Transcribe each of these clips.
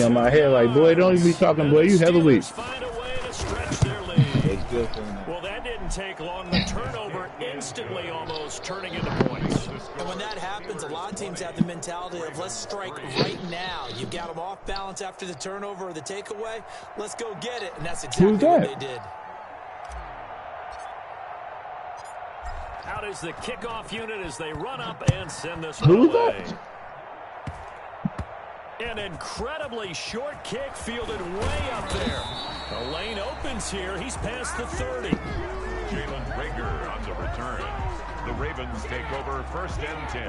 on my head like, boy, don't even be talking, boy. You hella weak. Find a way to stretch their lead. Well, that didn't take long. The turnover instantly almost turning into points. And when that happens, a lot of teams have the mentality of let's strike right now. You've got them off balance after the turnover or the takeaway. Let's go get it. And that's exactly what they did. Out is the kickoff unit as they run up and send this one away. An incredibly short kick fielded way up there. The lane opens here. He's past the 30. Jalen Rager on the return. The Ravens take over 1st and 10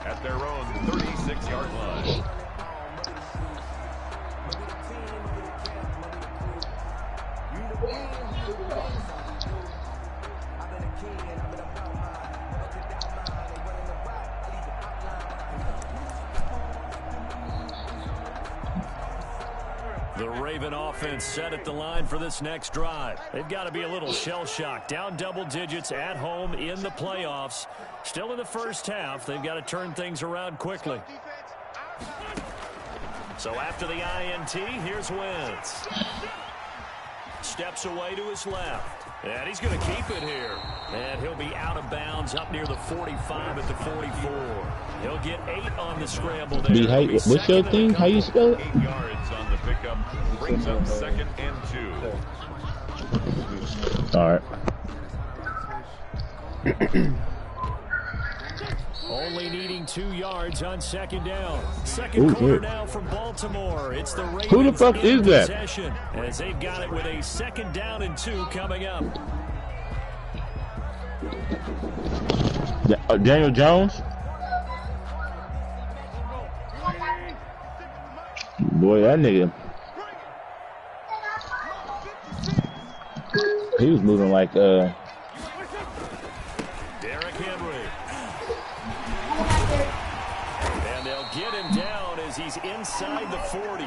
at their own 36-yard line. The Raven offense set at the line for this next drive. They've got to be a little shell-shocked. Down double digits at home in the playoffs. Still in the first half. They've got to turn things around quickly. So after the INT, here's Wentz. Steps away to his left. And he's going to keep it here. And he'll be out of bounds up near the 45 at the 44. He'll get 8 on the scramble there. What's your thing? How you spell it? 8 yards on the pickup. Brings up 2nd and 2. All right. Only needing 2 yards on 2nd down. Second quarter now from Baltimore. It's the Ravens. Who the fuck is that? Possession, as they've got it with a 2nd down and 2 coming up. Daniel Jones? Boy, that nigga. He was moving like Derrick Henry. And they'll get him down as he's inside the 40.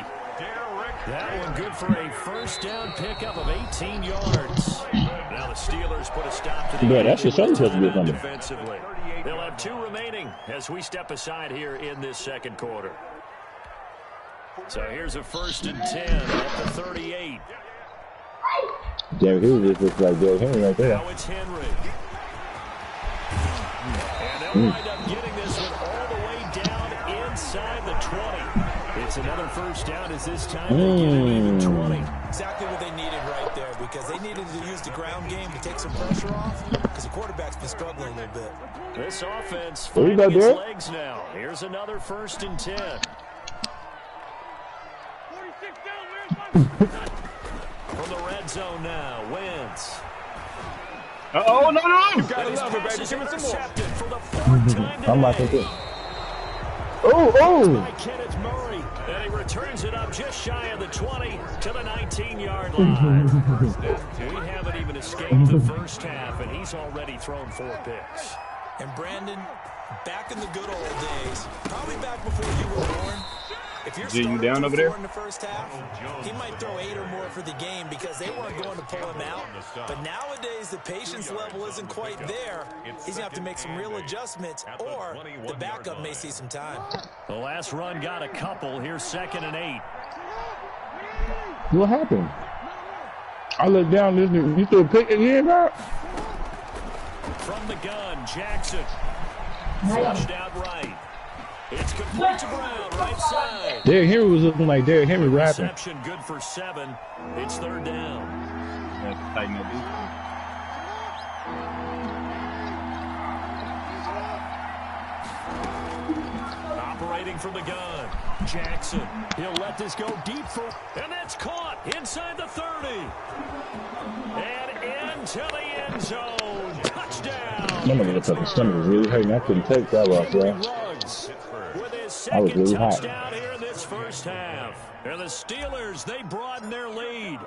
That one good for a 1st down pickup of 18 yards. Now the Steelers put a stop to the yeah, that's just supposed to be coming. Defensively. They'll have 2 remaining as we step aside here in this 2nd quarter. So here's a 1st and 10 at the 38. Derrick Henry just like Derrick Henry right there. Now it's Henry. And they'll wind up getting this one all the way down inside the 20. It's another 1st down as this time they get it even 20. Exactly what they needed right there, because they needed to use the ground game to take some pressure off, because the quarterback's been struggling a little bit. This offense finding its legs now. Here's another 1st and 10. From the red zone now, Wentz. Oh, no. You gotta love it, baby. Give it some more. For the 4th time today. I'm like it. Oh. By Kenneth Murray. And he returns it up just shy of the 20 to the 19-yard line. We haven't even escaped the first half, and he's already thrown 4 picks. And Brandon, back in the good old days, probably back before you were born, if you're you down over there in the first half, he might throw 8 or more for the game because they weren't going to pull him out. But nowadays, the patience level isn't quite there. He's going to have to make some real adjustments, or the backup may see some time. The last run got a couple. Here's 2nd and 8. What happened? I looked down. You threw a pick again, bro? From the gun, Jackson. Flushed out right. It's complete to Brown, right side. Derrick Henry was looking like Derrick Henry rapping. Reception good for 7. It's 3rd down. Operating from the gun, Jackson. He'll let this go deep for, and that's caught inside the 30. And into the end zone. Touchdown. My stomach was really hurting. I couldn't take that off, bro. I was really touchdown here in this first half. And the Steelers, they broaden their lead.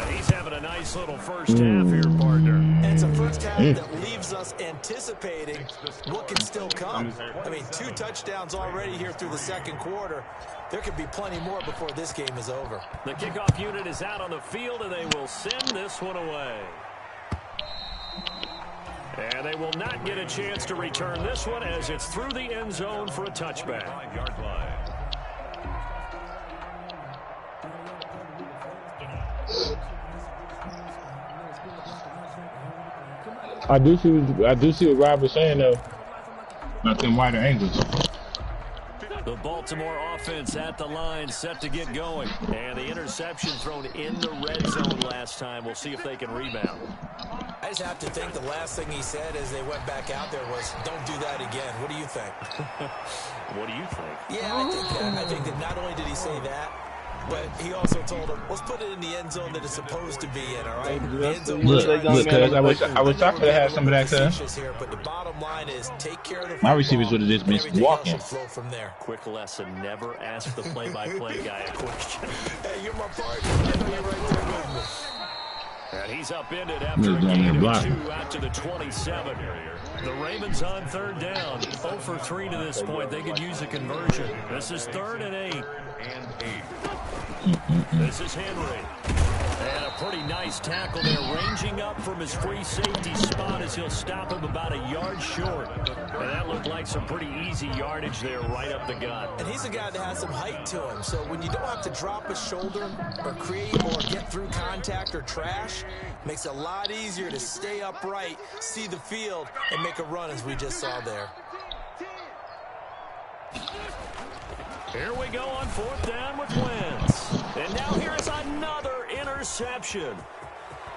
He's having a nice little first half here, partner. And it's a first half that leaves us anticipating what can still come. I mean, 2 touchdowns already here through the 2nd quarter. There could be plenty more before this game is over. The kickoff unit is out on the field, and they will send this one away. And they will not get a chance to return this one as it's through the end zone for a touchback. I do see what Rob was saying though. About them wider angles. The Baltimore offense at the line, set to get going. And the interception thrown in the red zone last time. We'll see if they can rebound. I just have to think the last thing he said as they went back out there was, don't do that again. What do you think? What do you think? Yeah, I think that not only did he say that, but he also told him, let's put it in the end zone that it's supposed to be in, all right? The end zone Look, cuz I wish I could have had some of that, cuz. here, but the bottom line is take care of the My receivers would have just been walking. Flow from there. Quick lesson, never ask the play-by-play guy a question. Hey, you're my partner. You're right there with me. And he's upended after a gain of 2 out to the 27. The Ravens on third down. 0 for 3 to this point. They could use a conversion. This is 3rd and 8. This is Henry. And a pretty nice tackle there, ranging up from his free safety spot as he'll stop him about a yard short. And that looked like some pretty easy yardage there right up the gut. And he's a guy that has some height to him, so when you don't have to drop a shoulder or create or get through contact or trash, it makes it a lot easier to stay upright, see the field, and make a run as we just saw there. Here we go on 4th down with Wentz. And now here's another interception.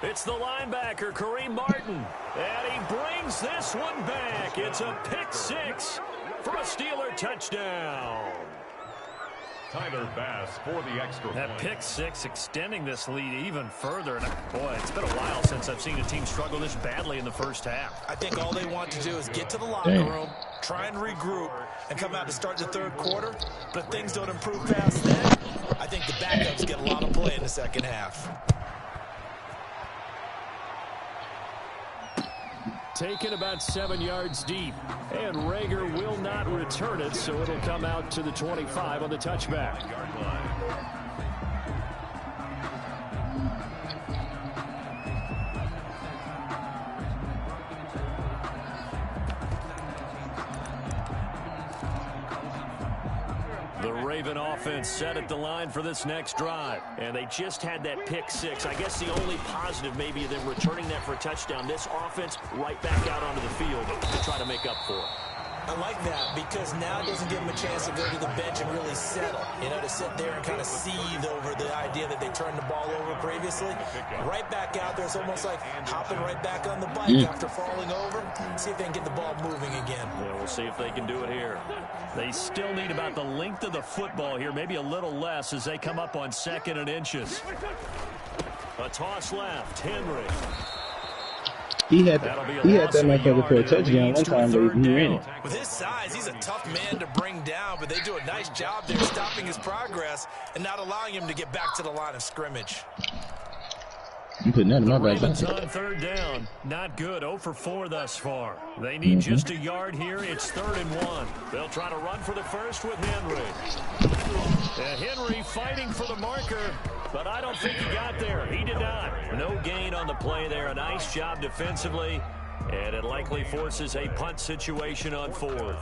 It's the linebacker, Kareem Martin. And he brings this one back. It's a pick 6 for a Steeler touchdown. Tyler Bass for the extra point. That pick 6 extending this lead even further. And boy, it's been a while since I've seen a team struggle this badly in the first half. I think all they want to do is get to the locker room, try and regroup, and come out to start the third quarter. But if things don't improve past then, I think the backups get a lot of play in the second half. Taken about 7 yards deep. And Rager will not return it, so it'll come out to the 25 on the touchback. The Raven offense set at the line for this next drive. And they just had that pick 6. I guess the only positive maybe them returning that for a touchdown. This offense right back out onto the field to try to make up for it. I like that because now it doesn't give them a chance to go to the bench and really settle. You know, to sit there and kind of seethe over the idea that they turned the ball over previously. Right back out there, it's almost like hopping right back on the bike after falling over. See if they can get the ball moving again. Yeah, we'll see if they can do it here. They still need about the length of the football here, maybe a little less as they come up on 2nd and inches. A toss left, Henry. He had that motherfucker for a touchdown one time, but he ran it. With his size, he's a tough man to bring down, but they do a nice job there stopping his progress and not allowing him to get back to the line of scrimmage. I'm putting that in my back. Ravens on 3rd down. Not good. 0 for 4 thus far. They need just a yard here. It's 3rd and 1. They'll try to run for the first with Henry. Henry fighting for the marker, but I don't think he got there. He did not. No gain on the play there. A nice job defensively, and it likely forces a punt situation on 4th.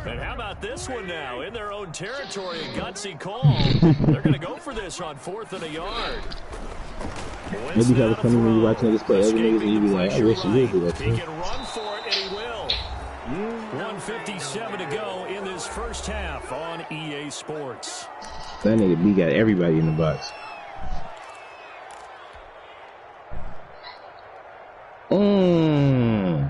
And how about this one now? In their own territory, a gutsy call. They're going to go for this on 4th and a yard. Maybe you have a funny when you're watching this play. Every nigga you be like, I wish you would do that too. He can run for it, and he will. 1:57 to go in this first half on EA Sports. That nigga B got everybody in the box. And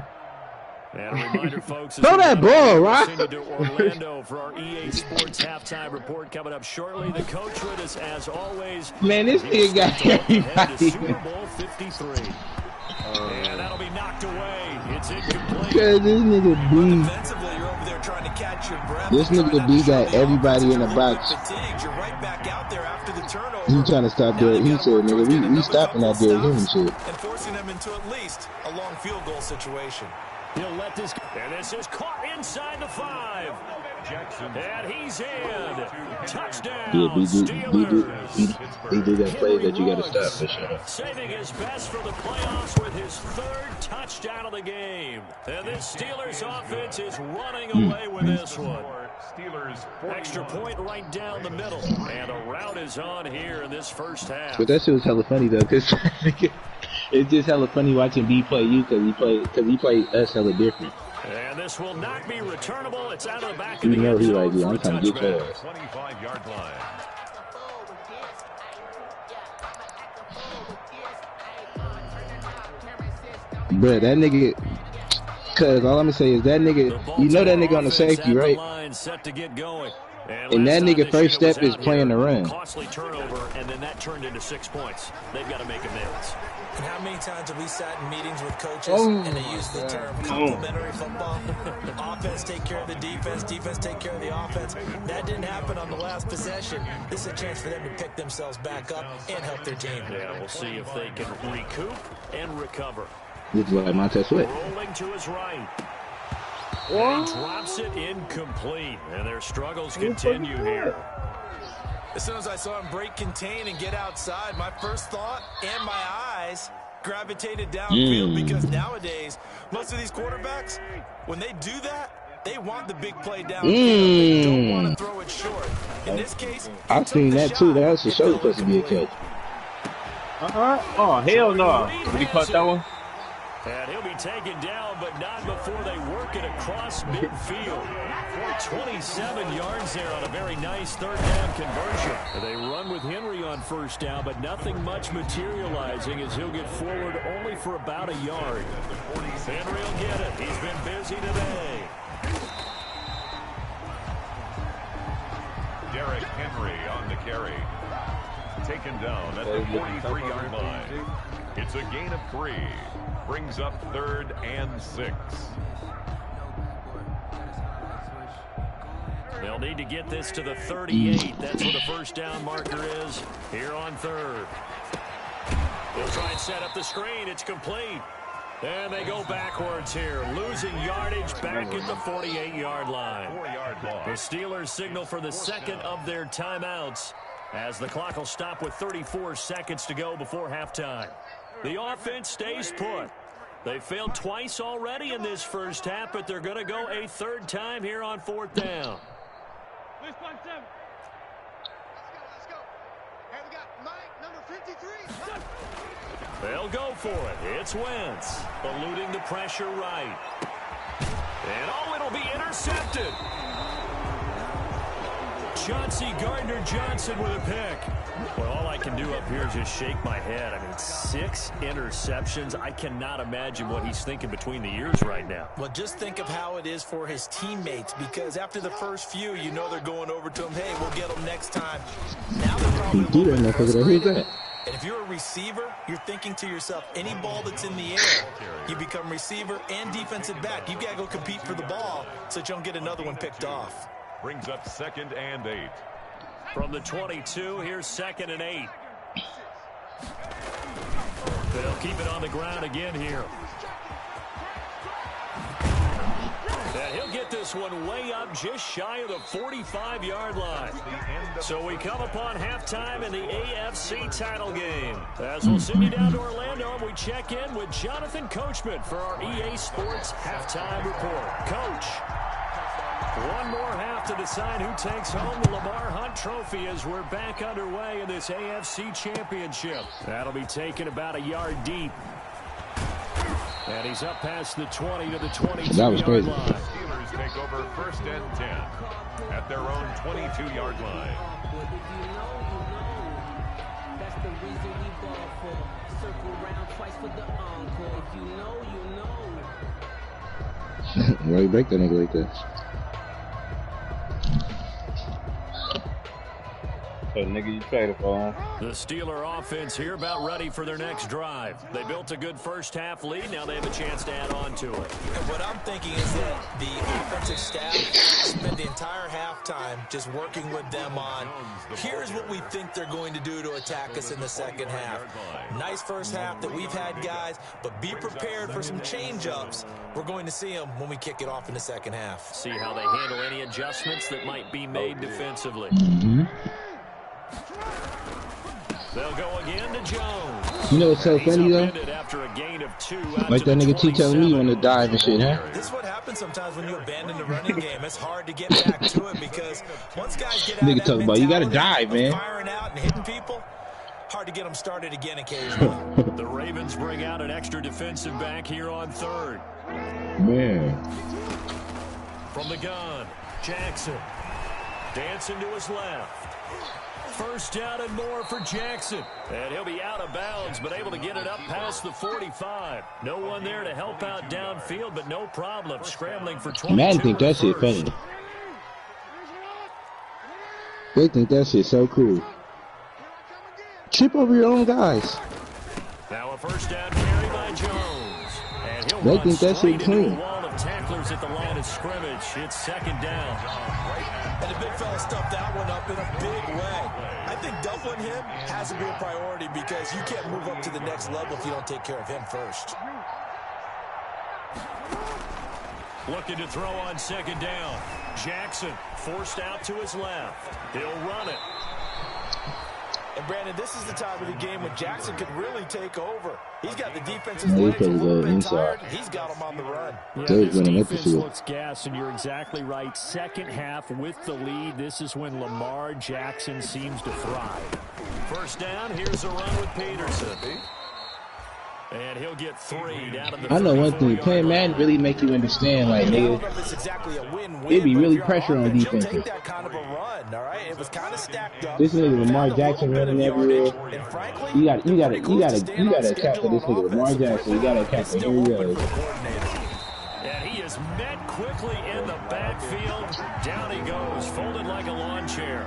a reminder, folks, throw that ball, right? To Orlando for our EA Sports halftime report coming up shortly. The coach with us, as always. Man, this nigga got everybody. Super Bowl 53. And that'll be knocked away. It's incomplete. Cause this nigga B. Defensively, you're over there trying to catch your breath. This nigga B got everybody in the box. You're right back out there after the turnover. He trying to stop Derrick Henry shit, nigga. We stopping that Derrick Henry shit. And forcing them into at least a long field goal situation. He'll let this go. And this is caught inside the 5. And he's in. Touchdown, Steelers. He do that play that you got to stop for sure. Saving his best for the playoffs with his 3rd touchdown of the game. And this Steelers offense is running away with this one. Steelers Extra point right down the middle. And a rout is on here in this first half. But that shit was hella funny though, cause it's just hella funny watching B play you, cause he played us hella different. And this will not be returnable. It's out of the back You of the know end he zone like, yeah, for I'm a trying to get touchback. yours. 25-yard line. Bruh, that nigga, cause all I'm gonna say is that nigga, you know that nigga on the safety, right? Set to get going. And that nigga first step is playing the run. Costly turnover, and then that turned into 6 points. They've got to make amends. And how many times have we sat in meetings with coaches and they use the term complementary football? Offense take care of the defense, defense take care of the offense. That didn't happen on the last possession. This is a chance for them to pick themselves back up and help their team. Yeah, we'll see if they can recoup and recover. Looks like Montez Sweat. Rolling to his right. And he drops it incomplete. And their struggles continue here. As soon as I saw him break contain and get outside, my first thought and my eyes gravitated downfield because nowadays, most of these quarterbacks, when they do that, they want the big play downfield. They don't want to throw it short. In this case, I've seen that too. That was for sure supposed to be a catch. Oh, hell no. Did he caught that one? And he'll be taken down, but not before they work it across midfield. 27 yards there on a very nice third down conversion. They run with Henry on first down, but nothing much materializing as he'll get forward only for about a yard. Henry will get it. He's been busy today. Derrick Henry on the carry. Taken down at the 43-yard line. It's a gain of 3. Brings up 3rd and 6. They'll need to get this to the 38. That's where the first down marker is here on 3rd. They'll try and set up the screen. It's complete. And they go backwards here, losing yardage back at the 48-yard line. 4-yard loss. The Steelers signal for the second of their timeouts as the clock will stop with 34 seconds to go before halftime. The offense stays put. They failed twice already in this first half, but they're going to go a third time here on 4th down. Let's go. Hey, we got Mike, number 53. They'll go for it. It's Wentz, eluding the pressure right. And oh, it'll be intercepted. Chauncey Gardner-Johnson with a pick. Well, all I can do up here is just shake my head. I mean, 6 interceptions. I cannot imagine what he's thinking between the ears right now. Well, just think of how it is for his teammates, because after the first few, you know they're going over to him, hey, we'll get him next time. Now they're probably Who's that? And if you're a receiver, you're thinking to yourself, any ball that's in the air, you become receiver and defensive back. You got to go compete for the ball so that you don't get another one picked off. Brings up 2nd and 8. From the 22, here's 2nd and 8. They'll keep it on the ground again here. And he'll get this one way up just shy of the 45-yard line. So we come upon halftime in the AFC title game. As we'll send you down to Orlando, and we check in with Jonathan Coachman for our EA Sports Halftime Report. Coach. One more half to decide who takes home the Lamar Hunt Trophy as we're back underway in this AFC Championship. That'll be taken about a yard deep. And he's up past the 20 to the 22-yard line. Steelers take over 1st and 10 at their own 22-yard line. That's the reason we ball for. Circle round twice for the encore. If you know, you know. Why you break that nigga like that? Nigga, you traded for him. The Steeler offense here about ready for their next drive. They built a good first half lead. Now they have a chance to add on to it. And what I'm thinking is that the offensive staff spent the entire halftime just working with them on, here's what we think they're going to do to attack us in the second half. Nice first half that we've had, guys, but be prepared for some change-ups. We're going to see them when we kick it off in the second half. See how they handle any adjustments that might be made defensively. They'll go again to Jones. You know what's so funny though? After a gain of 2 like that nigga T telling me you want to dive and shit, huh? This is what happens sometimes when you abandon the running game. It's hard to get back to it because once guys get out Nigga of talk that about you gotta mentality dive, of man. firing out and hitting people, hard to get them started again occasionally. The Ravens bring out an extra defensive back here on third. Man. From the gun, Jackson. Dancing to his left. First down and more for Jackson. And he'll be out of bounds, but able to get it up past the 45. No one there to help out downfield, but no problem. Scrambling for 22. Madden think that shit funny. They think that shit so cool. Trip over your own guys. Now a first down carry by Jones. And he'll They run think that straight shit into clean. a wall of tacklers at the line of scrimmage. It's second down. And the big fella stuffed that one up in a big way. I think doubling him has to be a priority because you can't move up to the next level if you don't take care of him first. Looking to throw on second down. Jackson forced out to his left. He'll run it. And Brandon, this is the time of the game when Jackson could really take over. He's got the defense's Yeah, legs a little bit inside. tired. He's got them on the run. Yeah, They this running up the defense field. looks gassed, and you're exactly right. Second half with the lead. This is when Lamar Jackson seems to thrive. First down, here's a run with Peterson. And he'll get 3 down to the I know one thing. 34-yard Playing line. Madden really make you understand, like, I don't know nigga. if it's exactly a win-win, It'd be but if really you're pressure on offense, you'll defenses. take that kind of a run, all right? It was kind of stacked up. This nigga Lamar Found a Jackson little bit running of yardage, everywhere. and frankly, You gotta they're pretty close to staying on account for schedule this on nigga Lamar offense. Jackson. You gotta account It's for still here he open goes. for the coordinator. And he is met quickly in the backfield. Down he goes, folded like a lawn chair.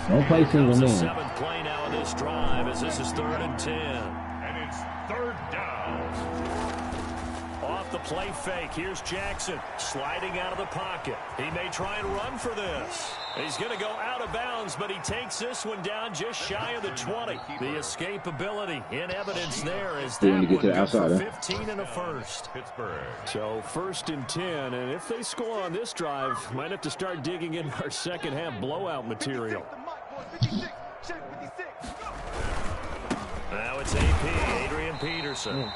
Don't play single Comes the man. 7th play now in this drive as this is 3rd and 10. And it's third down. Off the play fake, here's Jackson sliding out of the pocket. He may try and run for this. He's going to go out of bounds, but he takes this one down just shy of the 20. The escapability in evidence there as They that want to get to one the goes for outside, huh? 15 and a first. Pittsburgh. So 1st and 10, and if they score on this drive, might have to start digging in our second half blowout material. Now it's AP, Adrian Peterson.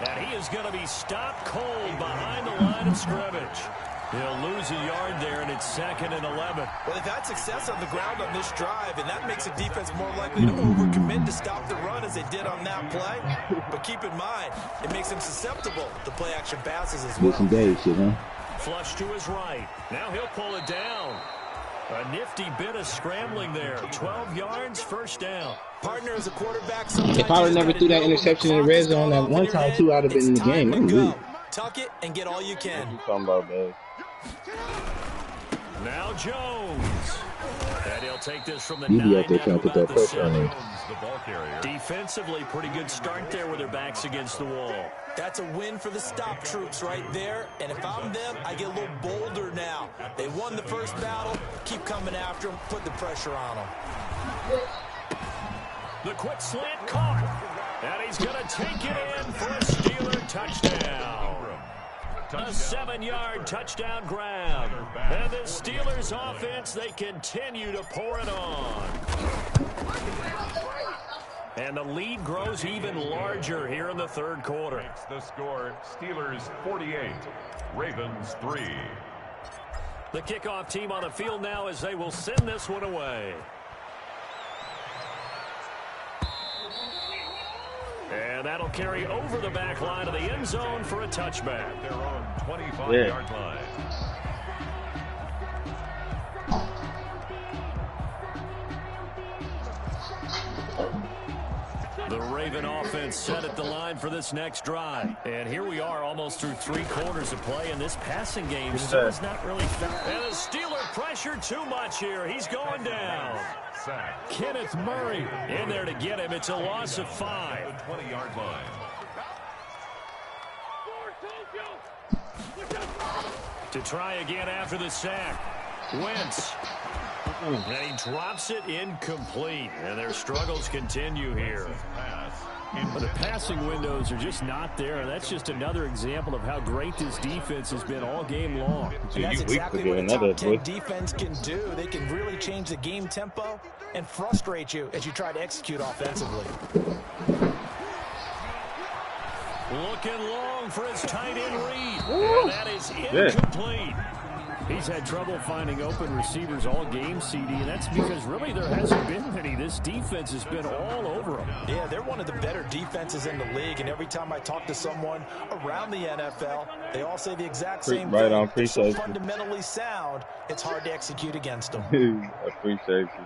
And he is going to be stopped cold behind the line of scrimmage. He'll lose a yard there, and it's 2nd and 11. Well, they've had success on the ground on this drive, and that makes a defense more likely to overcommit to stop the run as they did on that play. But keep in mind, it makes them susceptible to play-action passes as well. Get some Dave shit, huh? Flush to his right. Now he'll pull it down. A nifty bit of scrambling there. 12 yards, first down. Partner as a quarterback, sometimes If I would you never just threw that gotta know when interception in the clock red is zone going that off in one your time, head, too, I'd have been in the it's game. time I'm to weak. go. Tuck it and get all you can. You talking about, Dave? Now Jones. And he'll take this from the You be 9 out there down trying to to put that about the pressure on 7. him. The ball carrier. Defensively, pretty good start there with their backs against the wall. That's a win for the stop troops right there. And if I'm them, I get a little bolder now. They won the first battle. Keep coming after them. Put the pressure on them. The quick slant caught. And he's going to take it in for a Steeler touchdown. A 7-yard touchdown grab. And the Steelers offense, they continue to pour it on. And the lead grows even larger here in the 3rd quarter. The score, Steelers 48, Ravens 3. The kickoff team on the field now as they will send this one away. And that'll carry over the back line of the end zone for a touchback. Their own 25-yard line. The Raven offense set at the line for this next drive. And here we are almost through 3 quarters of play, and this passing game still is not really found. And the Steeler pressure too much here. He's going down. Sack. Kenneth Murray in there to get him. It's a loss of 5. 20-yard line. To try again after the sack. Wentz. And he drops it incomplete. And their struggles continue here. But the passing windows are just not there. And that's just another example of how great this defense has been all game long. And that's exactly what a top 10 defense can do. They can really change the game tempo and frustrate you as you try to execute offensively. Looking long for his tight end read. And that is incomplete. He's had trouble finding open receivers all game, CD, and that's because really there hasn't been many. This defense has been all over them. Yeah, they're one of the better defenses in the league, and every time I talk to someone around the NFL, they all say the exact same right thing. on, They're so appreciate you. fundamentally sound, it's hard to execute against them. I appreciate you.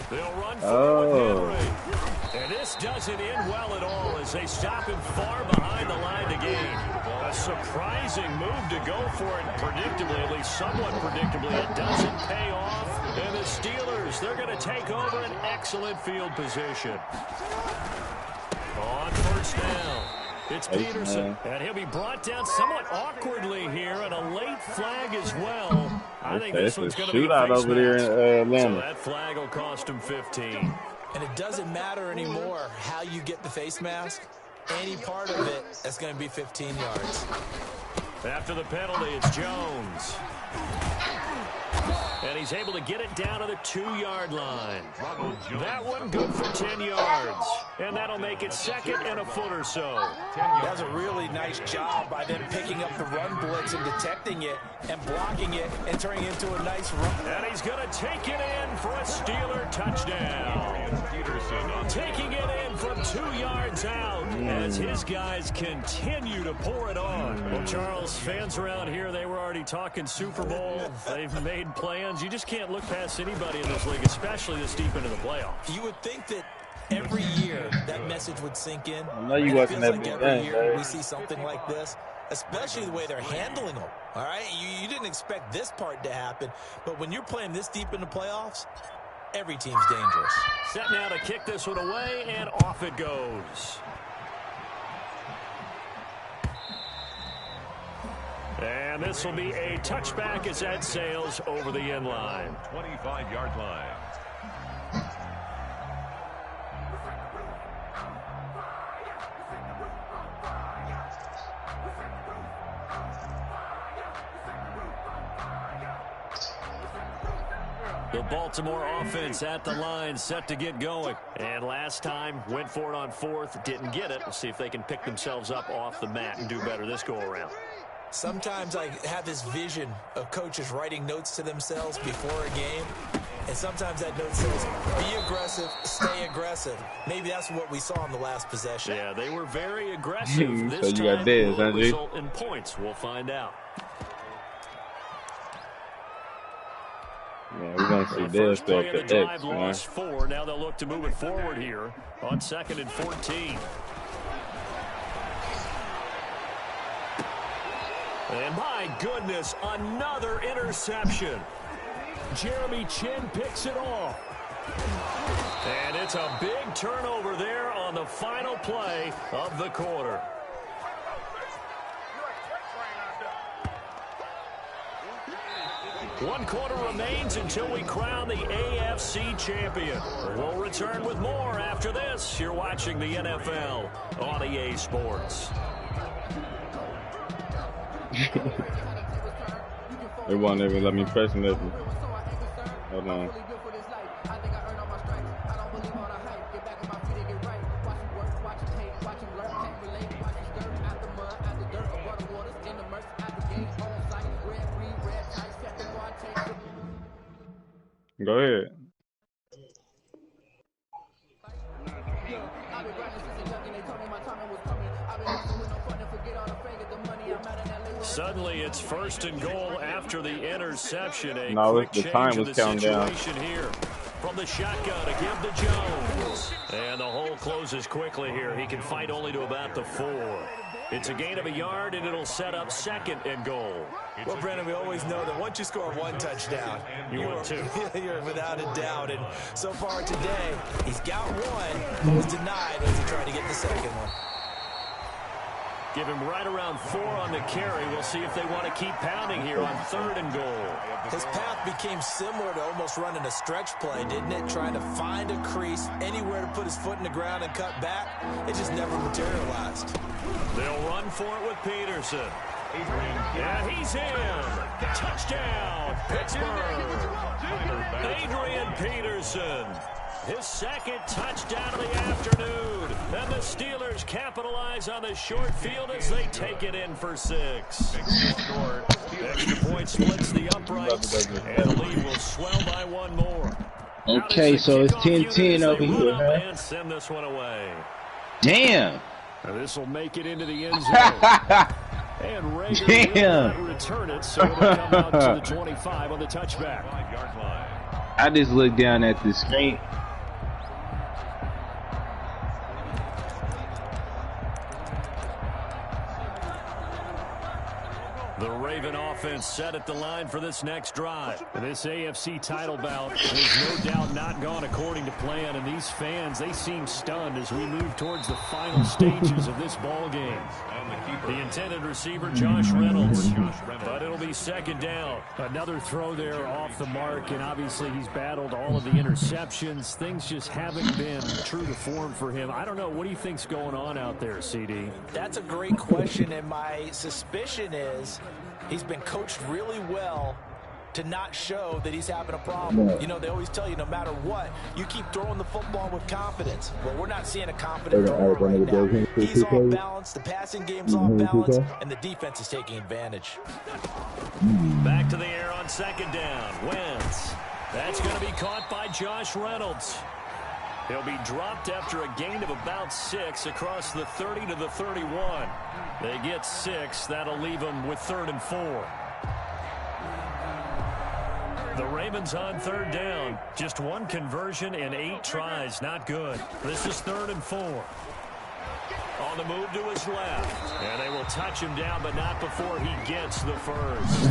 They'll run for it with Henry. And this doesn't end well at all as they stop him far behind the line to gain. A surprising move to go for it predictably, at least somewhat predictably. It doesn't pay off. And the Steelers, they're going to take over an excellent field position. On first down, it's Peterson. And he'll be brought down somewhat awkwardly here, and a late flag as well. I think this one's going to be a shootout over there in Atlanta. So that flag will cost him 15. And it doesn't matter anymore how you get the face mask. Any part of it is going to be 15 yards. After the penalty, it's Jones. And he's able to get it down to the 2-yard line. That one good for 10 yards. And that'll make it second and a foot or so. That's a really nice job by them picking up the run blitz and detecting it and blocking it and turning it into a nice run. And he's going to take it in for a Steeler touchdown. Taking it in from 2 yards out as his guys continue to pour it on. Well, Charles, fans around here, they were already talking Super Bowl. They've made plans. You just can't look past anybody in this league, especially this deep into the playoffs. You would think that every year that message would sink in. I know you wasn't that big every year we see something like this, especially the way they're handling them. All right, you didn't expect this part to happen, but when you're playing this deep in the playoffs, every team's dangerous. Set now to kick this one away, and off it goes. And this will be a touchback as that sails over the end line. 25-yard line. The Baltimore offense at the line, set to get going. And last time, went for it on fourth, didn't get it. We'll see if they can pick themselves up off the mat and do better this go-around. Sometimes I have this vision of coaches writing notes to themselves before a game. And sometimes that note says, be aggressive, stay aggressive. Maybe that's what we saw in the last possession. Yeah, they were very aggressive. This so you got time this, will result in points. We'll find out. Yeah, we're going to see this First play of the drive X, lost 4. Now they'll look to move it forward here on 2nd and 14. And my goodness, another interception. Jeremy Chin picks it off. And it's a big turnover there on the final play of the quarter. One quarter remains until we crown the AFC champion. We'll return with more after this. You're watching the NFL on EA Sports. They won't even let me press nothing. Hold on. Go ahead. Suddenly, it's 1st and goal after the interception. A no, quick the change time of was the counting down. situation here. From the shotgun to give to Jones. And the hole closes quickly here. He can fight only to about the 4. It's a gain of a yard, and it'll set up 2nd and goal. Well, Brandon, we always know that once you score one touchdown, you're without a doubt. And so far today, he's got one, but was denied as he tried to get the second one. Give him right around 4 on the carry. We'll see if they want to keep pounding here on 3rd and goal. His path became similar to almost running a stretch play, didn't it? Trying to find a crease, anywhere to put his foot in the ground and cut back. It just never materialized. They'll run for it with Peterson. And he's in. Touchdown, Pittsburgh. Adrian Peterson. his second touchdown of the afternoon. And the Steelers capitalize on the short field as they take it in for 6. Extra point splits the uprights, and the lead will swell by 1 more. Okay, so it's 10-10 over here, huh? And send this one away. Damn. This will make it into the end zone. And Rager will not return it, so it'll come out to the 25 on the touchback. I just looked down at the screen. The Raven offense set at the line for this next drive. This AFC title bout is no doubt not gone according to plan, and these fans, they seem stunned as we move towards the final stages of this ball game. The intended receiver, Josh Reynolds, but it'll be second down. Another throw there off the mark, and obviously he's battled all of the interceptions. Things just haven't been true to form for him. I don't know. What do you think's going on out there, CD? That's a great question, and my suspicion is he's been coached really well to not show that he's having a problem. You know, they always tell you no matter what, you keep throwing the football with confidence. Well, we're not seeing a confident thrower right now. He's off balance, the passing game's off balance, and the defense is taking advantage. Back to the air on second down. Wentz. That's going to be caught by Josh Reynolds. He'll be dropped after a gain of about 6 across the 30 to the 31. They get 6. That'll leave them with 3rd and 4. The Ravens on 3rd down. Just 1 conversion in 8 tries. Not good. This is 3rd and 4. On the move to his left. And they will touch him down, but not before he gets the first.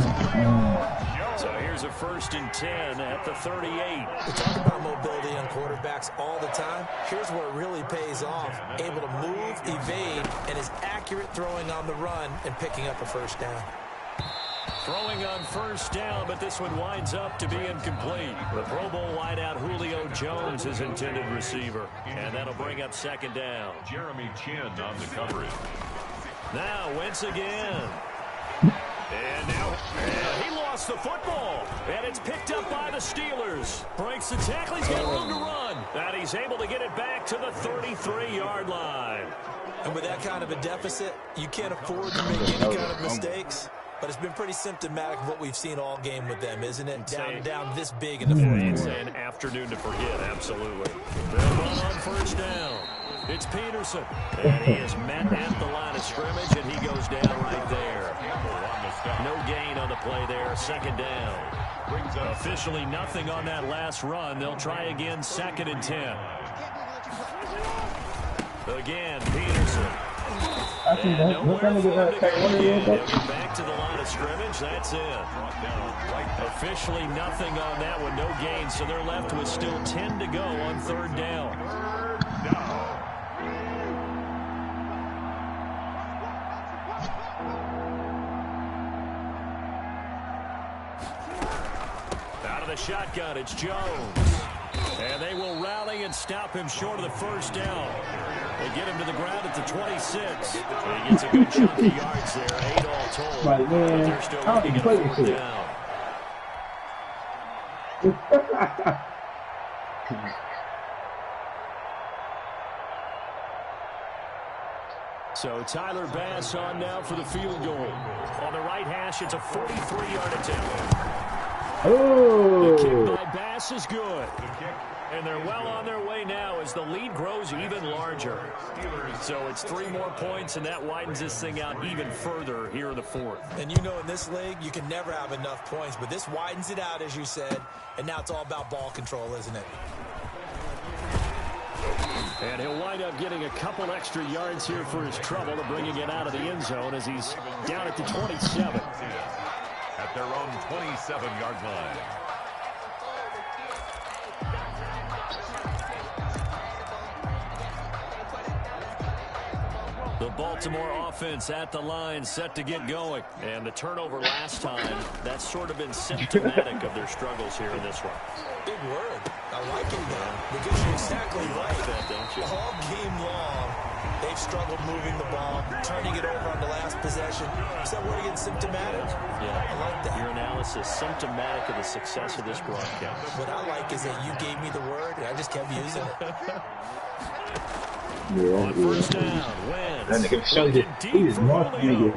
So here's a 1st and 10 at the 38. We talk about mobility on quarterbacks all the time. Here's where it really pays off. Able to move, evade, and is accurate throwing on the run and picking up a 1st down. Throwing on 1st down, but this one winds up to be incomplete. The Pro Bowl wideout Julio Jones is intended receiver, and that'll bring up 2nd down. Jeremy Chin on the coverage. Now Wentz again. And now he lost the football, and it's picked up by the Steelers. Breaks the tackle, he's got room to run, and he's able to get it back to the 33-yard line. And with that kind of a deficit, you can't afford to make any kind of mistakes. But it's been pretty symptomatic of what we've seen all game with them, isn't it? Down this big in the fourth. It's an afternoon to forget, absolutely. They'll run on 1st down. It's Peterson. And he is met at the line of scrimmage, and he goes down right there. No gain on the play there. 2nd down. Officially nothing on that last run. They'll try again, 2nd and 10. Again, Peterson. And nowhere for him to go again. Back to the line of scrimmage. That's it. Officially nothing on that one. No gain. So they're left with still 10 to go on 3rd down. Out of the shotgun, it's Jones. And they will rally and stop him short of the 1st down. They get him to the ground at the 26. He gets a good chunk of yards there, 8 all told. Right, man. But they're still looking at 4th down. So Tyler Bass on now for the field goal. On the right hash, it's a 43-yard attempt. Oh. The kick by Bass is good. And they're well on their way now as the lead grows even larger. So it's 3 more points, and that widens this thing out even further here in the 4th. And you know in this league, you can never have enough points, but this widens it out, as you said, and now it's all about ball control, isn't it? And he'll wind up getting a couple extra yards here for his trouble to bringing it out of the end zone as he's down at the 27. At their own 27-yard line. The Baltimore offense at the line, set to get going. And the turnover last time, that's sort of been symptomatic of their struggles here in this one. Big word. I like it, though, because you're exactly right. That, don't you? All game long, They've struggled moving the ball, turning it over on the last possession. Is that word again, symptomatic? Yeah, I like that. Your analysis, symptomatic of the success of this broadcast. What I like is that you gave me the word, and I just kept using it. On first down, Wentz. That nigga show you. He is more nigga.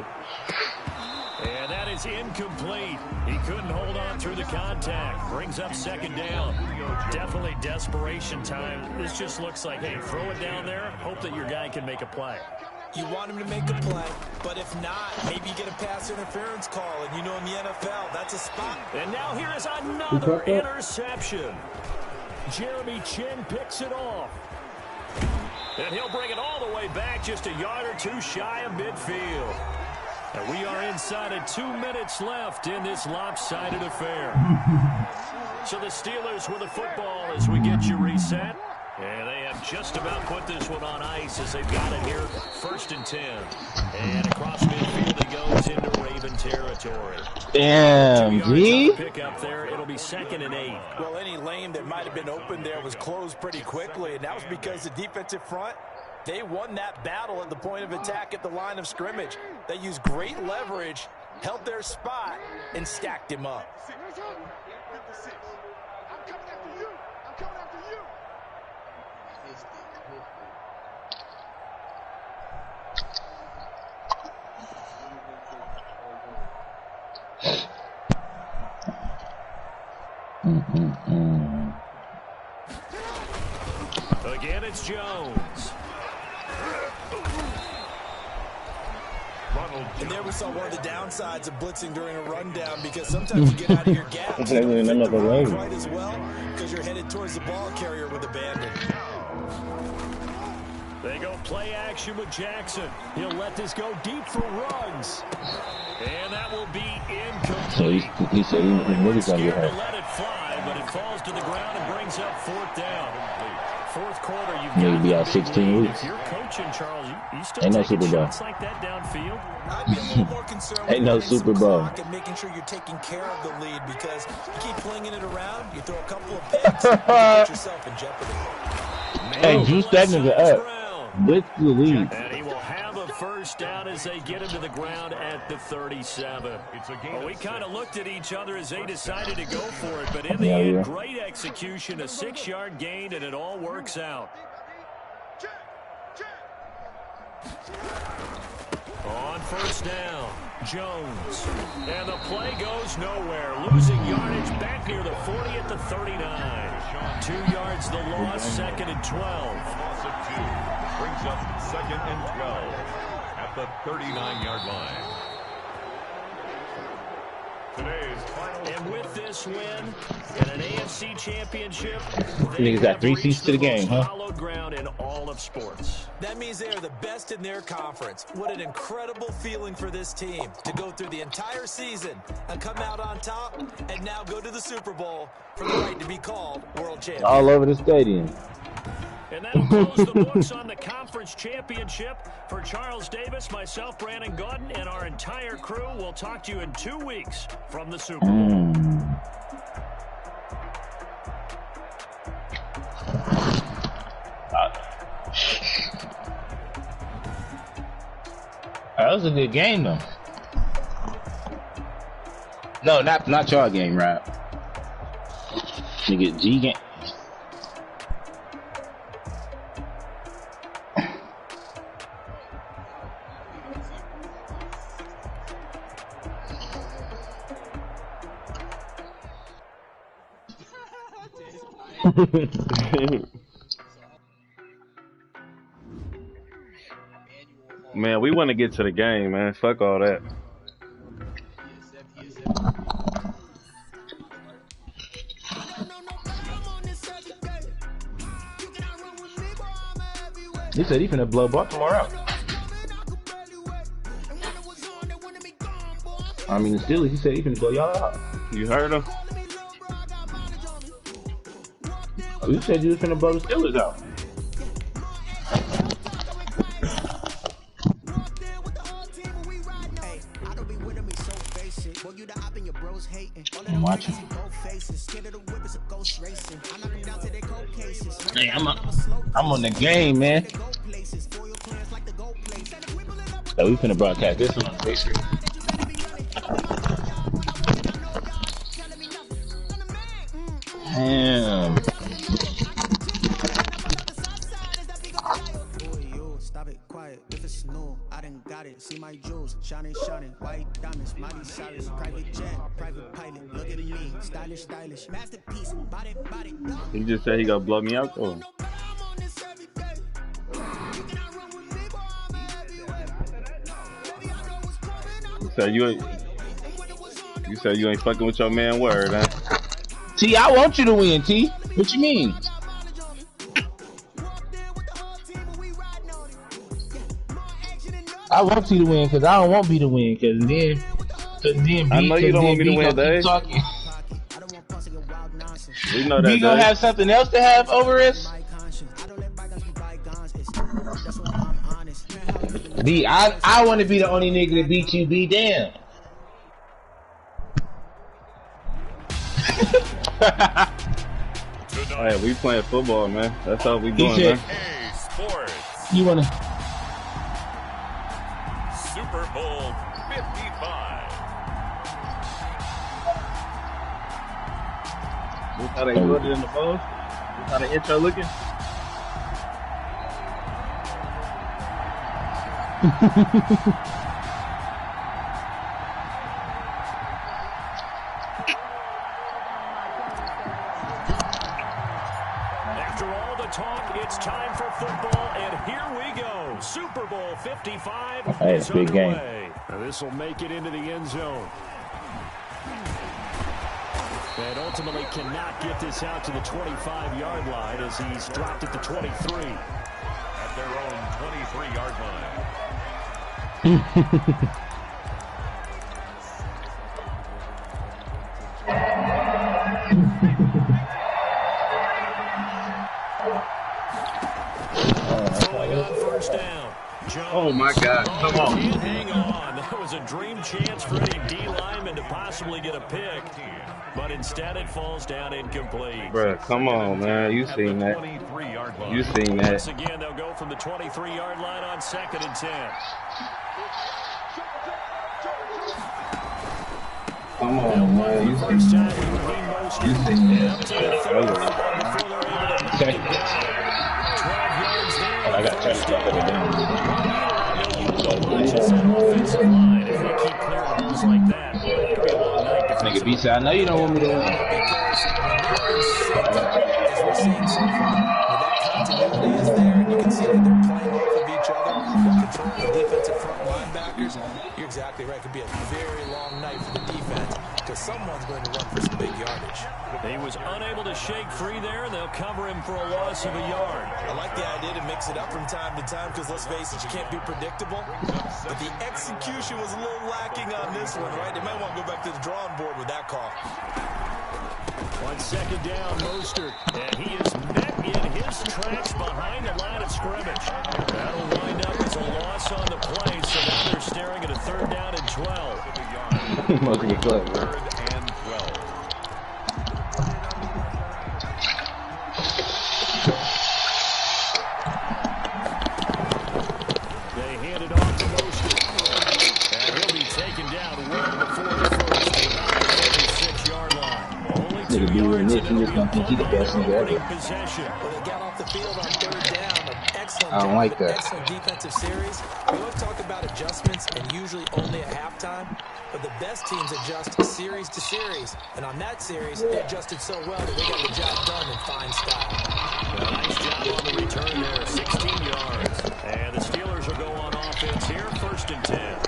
And that is incomplete. He couldn't hold on through the contact. Brings up second down. Definitely desperation time. This just looks like, hey, throw it down there. Hope that your guy can make a play. You want him to make a play, but if not, maybe you get a pass interference call. And you know in the NFL, that's a spot. And now here is another interception. Jeremy Chin picks it off. And he'll bring it all the way back just a yard or two shy of midfield. And we are inside of 2 minutes left in this lopsided affair. So the Steelers with the football as we get you reset. And they have just about put this one on ice as they've got it here. 1st and 10. And across midfield he goes into Raven territory. Damn, G. Pick up there. It'll be 2nd and 8. Well, any lane that might have been open there was closed pretty quickly, and that was because the defensive front, they won that battle at the point of attack at the line of scrimmage. They used great leverage, held their spot, and stacked him up. I'm coming after you. I'm coming after you. Again, it's Jones. And there we saw one of the downsides of blitzing during a rundown, because sometimes you get out of your gaps. You don't fit the run quite as well because you're headed towards the ball carrier with abandon. They go play action with Jackson. He'll let this go deep for Ruggs. And that will be incomplete. So he said he was going to get Scared to hurt. let it fly, but it falls to the ground and brings up 4th down. 4th quarter, you've Maybe got be the out big 16 lead. weeks. If you're coaching, Charles, you still Ain't no taking Super Bowl. shots like that downfield? I'd be a little more concerned with Ain't no running some Super Bowl. clock and making sure you're taking care of the lead, because you keep flinging it around, you throw a couple of picks, you put yourself in jeopardy. Hey, juice that nigga up. With the lead. And he will have a first down as they get him to the ground at the 37. Well, we kind of looked at each other as they decided to go for it, but in the end, great execution, a 6-yard gain, and it all works out. On first down, Jones. And the play goes nowhere. Losing yardage back near the 40 at the 39. 2 yards the loss, 2nd and 12. Loss of 2 brings up 2nd and 12 at the 39-yard line. Today's final. And with this win and an AFC championship, Niggas got 3 seats to the game, huh? Hallowed ground in all of sports. That means they are the best in their conference. What an incredible feeling for this team to go through the entire season and come out on top and now go to the Super Bowl for the right to be called world champion. All over the stadium. And that'll close the books on the conference championship. For Charles Davis, myself, Brandon Gordon, and our entire crew, we'll talk to you in 2 weeks from the Super Bowl. That was a good game, though. No, not your game, right? Nigga, G game. Man, we want to get to the game, man. Fuck all that. He said he finna blow Baltimore out. I mean, the Steelers, he said he finna blow y'all out. You heard him? Oh, you said you was finna blow the Steelers out. watching. Hey, I'm on the game, man. So we finna broadcast this one on Facebook. Damn. Stop it, quiet, if it's new, I done got it. See my jewels, shining, white diamonds, Miley Cyrus, private jet, private pilot. Look at me, stylish, masterpiece, body. He just said he gonna blow me out though. You said you ain't fucking with your man word, huh? T, I want you to win, T. What you mean? I want you to win because I don't want B to win because then B, I know you don't want me to win, Dave. We know that. B gonna have something else to have over us. B, I want to be the only nigga to beat you. B, damn. Hey, we playing football, man. That's all we doing, man. You wanna? Super Bowl 55. Look how they put it in the bowl. Look how the intro looking. After all the talk, it's time for football, and here we go. Super Bowl 55 Hey, is it's a big game. This will make it into the end zone. And ultimately cannot get this out to the 25-yard line as he's dropped at the 23. At their own 23-yard line. First down. Oh my God! Come on. Hang on. That was a dream chance for any D lineman to possibly get a pick, but instead it falls down incomplete. Bruh, come on, man. You seen that? You seen that? Once again, they'll go from the 23-yard line on 2nd and 10. Come on, man. You seen that? Okay. I got to stop it down. Nigga B said, I know you don't want me to win. As we're seeing so far, that continuity is there, and you can see that they're playing off of each other, controlling the defensive front linebackers. You're exactly right. It could be a very long night for the defense because someone's going to run for some big yardage. He was unable to shake free there, and they'll cover him for a loss of a yard. I like the idea to mix it up from time to time because, let's face it, you can't be predictable. But the execution was a little lacking on this one, right? They might want to go back to the drawing board with that call. On 2nd down, Mostert, and he is met in his tracks behind the line of scrimmage. That'll wind up as a loss on the play, so now they're staring at a 3rd down and 12. Most of the club, 3rd and 12. They hand it off to Mostert, and he'll be taken down well before the first, about the 36-yard line. Only 2 Nigga be yards, with and Nick, it'll he be just gonna think he the best nigga ever. possession. Well, they got off the field on 3rd down. An excellent I don't job, like an that. excellent defensive series. We don't talk about adjustments and usually only at halftime, but the best teams adjust series to series. And on that series, they adjusted so well that they got the job done in fine style. Nice job on the return there, 16 yards. And the Steelers will go on offense here, 1st and 10.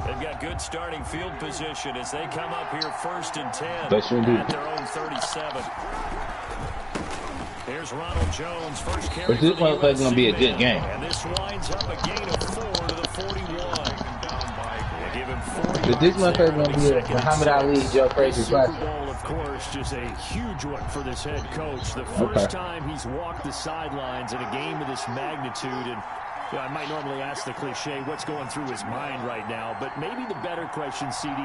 They've got good starting field position as they come up here 1st and 10 at their own 37. Here's Ronald Jones, first carry. But this one is gonna be a good game. And this winds up a gain of 4 to the 41. They give him 40. But this motherfucker gonna be a Muhammad Ali, Joe Frazier Super classic. Bowl, of course, just a huge one for this head coach. The first time he's walked the sidelines in a game of this magnitude, and I might normally ask the cliche, what's going through his mind right now, but maybe the better question, CD,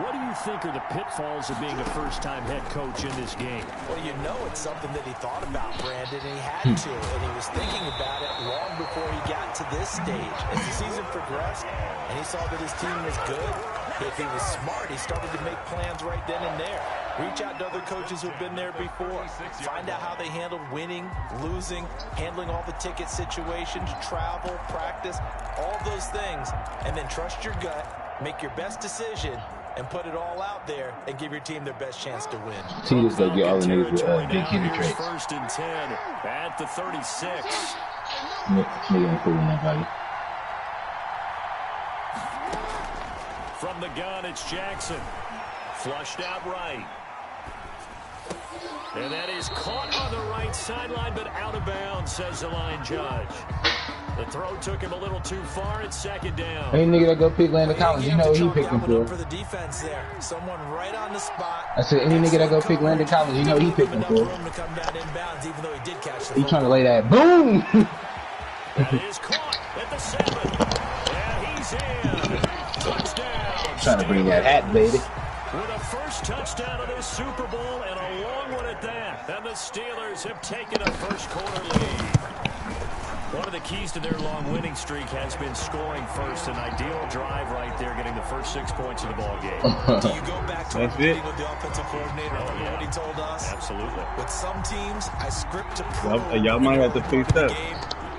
what do you think are the pitfalls of being a first-time head coach in this game? Well, you know it's something that he thought about, Brandon, and he had to, and he was thinking about it long before he got to this stage. As the season progressed, and he saw that his team was good, if he was smart, he started to make plans right then and there. Reach out to other coaches who've been there before. Find out how they handled winning, losing, handling all the ticket situations, travel, practice, all those things. And then trust your gut, make your best decision, and put it all out there and give your team their best chance to win. See this go get all the niggas with big kitty traits. First and 10 at the 36. Nigga ain't fooling nobody. From the gun, it's Jackson. Flushed out right. And that is caught on the right sideline, but out of bounds, says the line judge. The throw took him a little too far. It's second down. Any nigga that go pick Landon Collins, you know who he picked him for. For the defense there. Someone right on the spot. I said any nigga that go pick Landon Collins, you know who he picked him for. He trying to lay that boom. That is caught at the 7. And he's in. Touchdown. Trying to bring that hat, baby. With a first touchdown of this Super Bowl and a long one at that. And the Steelers have taken a first quarter lead. One of the keys to their long winning streak has been scoring first. An ideal drive right there, getting the first 6 points of the ball game. Do you go back to That's meeting with the offensive coordinator? What he told us? Absolutely. With some teams, I script to prove. Y'all might have to fix that.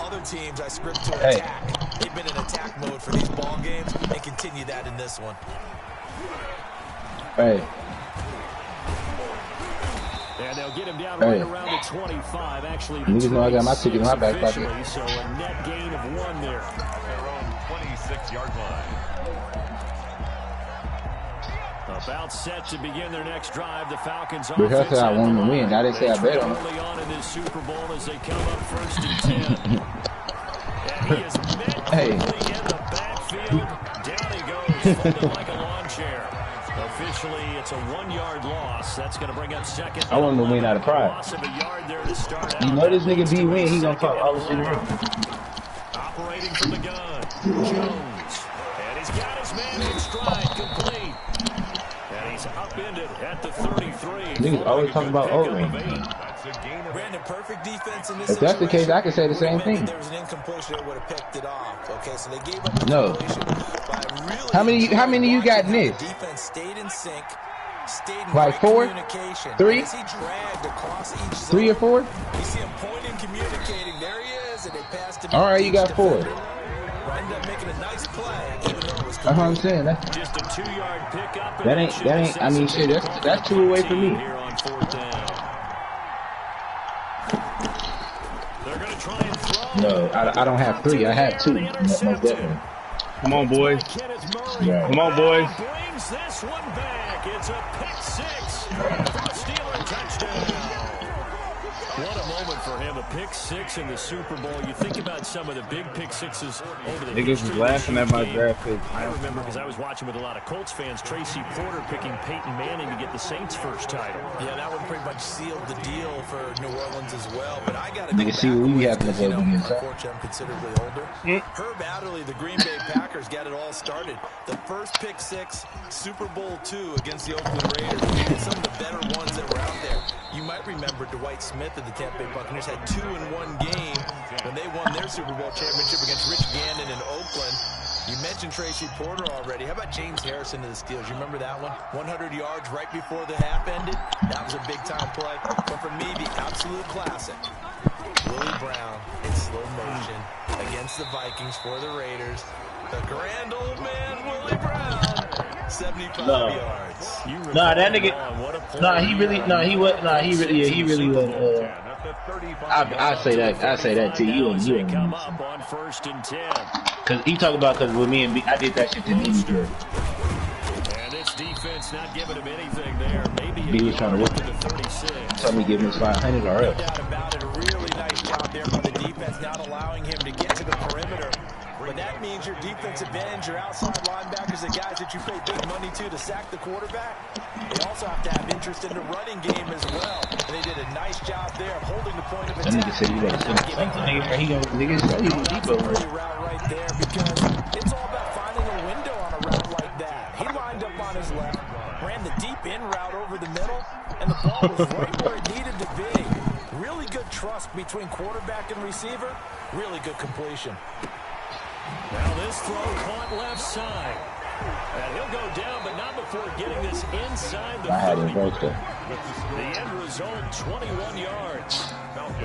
Other teams, I script to attack. They've been in attack mode for these ball games and continue that in this one. Hey. And they'll get him down right around the 25. Actually, niggas know I got my ticket in my back pocket. So a net gain of 1 there. Their own 26-yard line. About set to begin their next drive. The Falcons on Because I want to win. Now they say I bet on it. Early on in this Super Bowl as they come up first and 10. And he is met quickly in the backfield. Down he goes, folded like a lawn chair. Officially, it's a 1-yard loss. That's going to bring up second. I want him to win out of pride. Loss of a yard there to start out. You know this nigga B win, he gonna fuck all the shit around. Operating from the gun, Jones. And he's got his man in stride, complete. And he's upended at the 33. Niggas always talking about O-ring. Brandon, perfect defense in this If that's the case, I can say the same thing. There was an incompletion that would have picked it off. Okay, so they gave up the No. really How many you got in this? Defense stayed in sync, stayed in Like 4? communication. 3? As he dragged across each 3 or 4? You see him pointing, communicating. There he is, and they passed him. All right, you got 4. Ended up making a nice play, even though it was That's what I'm saying. just a 2-yard pickup. That ain't. I mean, shit. That's 2 away from me. Here on fourth down. They're going to try and throw. No, I don't have 3. I have 2. Most definitely. Come on, boys. Yeah. Come on, boys. Brings this one back. It's a pick 6 for a Steeler touchdown. What a moment for him. A pick 6 in the Super Bowl. You think about some of the big pick 6s over the Niggas was laughing at my draft pick. I remember because I was watching with a lot of Colts fans, Tracy Porter picking Peyton Manning to get the Saints' first title. Yeah, that one pretty much sealed the deal for New Orleans as well. But I got to Nigga, see what we have to go against. Unfortunately, I'm considerably older. Herb Adderley, the Green Bay Packers, got it all started. The first pick 6, Super Bowl II against the Oakland Raiders. Some of the better ones that were out there. You might remember Dwight Smith of the Tampa Bay Buccaneers had 2 in one game when they won their Super Bowl championship against Rich Gannon in Oakland. You mentioned Tracy Porter already. How about James Harrison of the Steelers? You remember that one? 100 yards right before the half ended. That was a big-time play. But for me, the absolute classic, Willie Brown in slow motion against the Vikings for the Raiders. The grand old man, Willie Brown, 75 yards. Nah, that nigga. Nah, he really was. I say that to you and you. Come up on first and 10. Cause he talk about with me and B, I did that shit to me. And this defense not giving him anything there. Maybe B was trying to work. to the 36. Told me give him his 500 or No else. doubt about it. A really nice job there by the defense, not allowing him to get to the perimeter. but that means your defensive ends, your outside linebackers, the guys that you pay big money to sack the quarterback, they also have to have interest in the running game as well. And they did a nice job there of holding the point of attack. That nigga said you better send something. He gonna That's a pretty route right there because it's all about finding a window on a route like that. He lined up on his left, ran the deep in route over the middle, and the ball was right where it needed to be. Really good trust between quarterback and receiver. Really good completion. Now this throw caught left side. And he'll go down, but not before getting this inside the 30. The end result, 21 yards.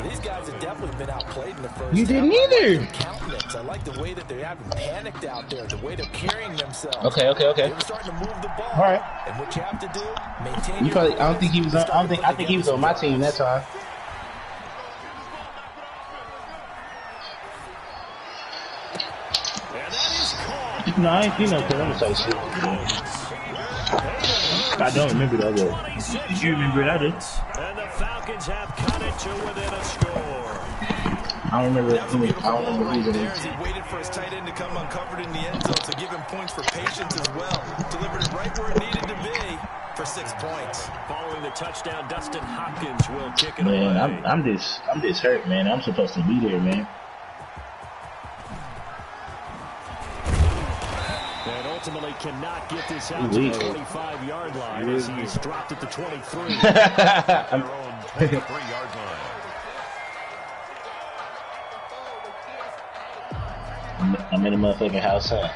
These guys have definitely been outplayed in the first You didn't either. Countenance. I like the way that they haven't panicked out there, the way they're carrying themselves. Okay. They're starting to move the ball. All right. And what you have to do, maintain. You probably. I don't think he was on. I think he was on my team that time. No, I ain't seen no Columbus type shit. I don't remember that though. Did you remember that? And the Falcons have cut it to within a score. I don't remember. I don't remember who's in it. He waited for his tight end to come uncovered in the end zone to give him points for patience as well. Delivered it right where it needed to be for 6 points. Following the touchdown, Dustin Hopkins will kick it away. I'm just hurt, man. I'm supposed to be there, man. And ultimately cannot get this out to the 25-yard line as he's dropped at the 23. Their own 23-yard line. I'm in a motherfucking house, huh?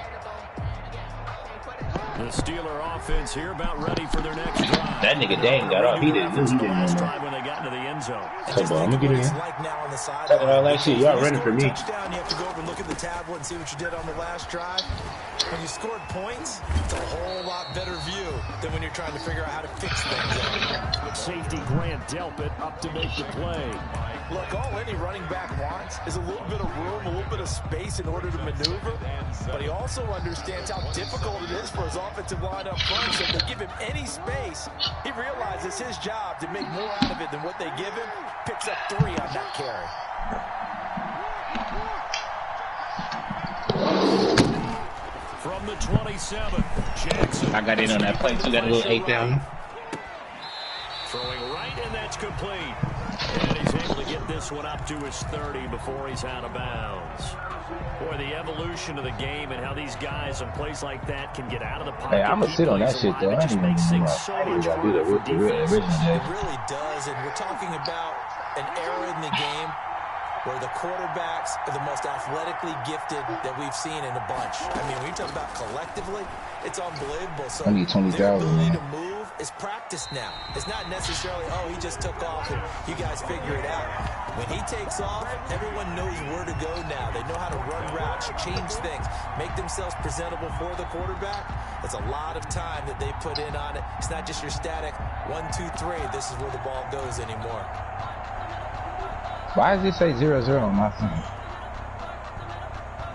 The Steeler offense here about ready for their next drive. That nigga Dane got off. He didn't last drive when they got into the end zone. I'm gonna get in here. Talking about that shit. Y'all running for me. Touchdown, you have to go over and look at the tablet and see what you did on the last drive. When you scored points, it's a whole lot better view than when you're trying to figure out how to fix things. Safety Grant Delpit up to make the play. Look, all any running back wants is a little bit of room, a little bit of space in order to maneuver. But he also understands how difficult it is for his offensive line up front. So if they give him any space, he realizes his job to make more out of it than what they give him. Picks up 3 on that carry. From the 27, Jackson. I got in on that play too. Got a little 8 down. Throwing right, and that's complete. And he's able to get this one up to his 30 before he's out of bounds. Boy, the evolution of the game and how these guys in plays like that can get out of the pocket. Hey, I'm gonna sit on that shit though. I didn't even do that with the original day. It really does, and we're talking about an era in the game where the quarterbacks are the most athletically gifted that we've seen in a bunch. I mean, when you talk about collectively, it's unbelievable. So I need 20,000. Their ability to move is practiced now. It's not necessarily, oh, he just took off and you guys figure it out. When he takes off, everyone knows where to go now. They know how to run routes, change things, make themselves presentable for the quarterback. That's a lot of time that they put in on it. It's not just your static 1, 2, 3. This is where the ball goes anymore. Why does it say 0-0 on my phone?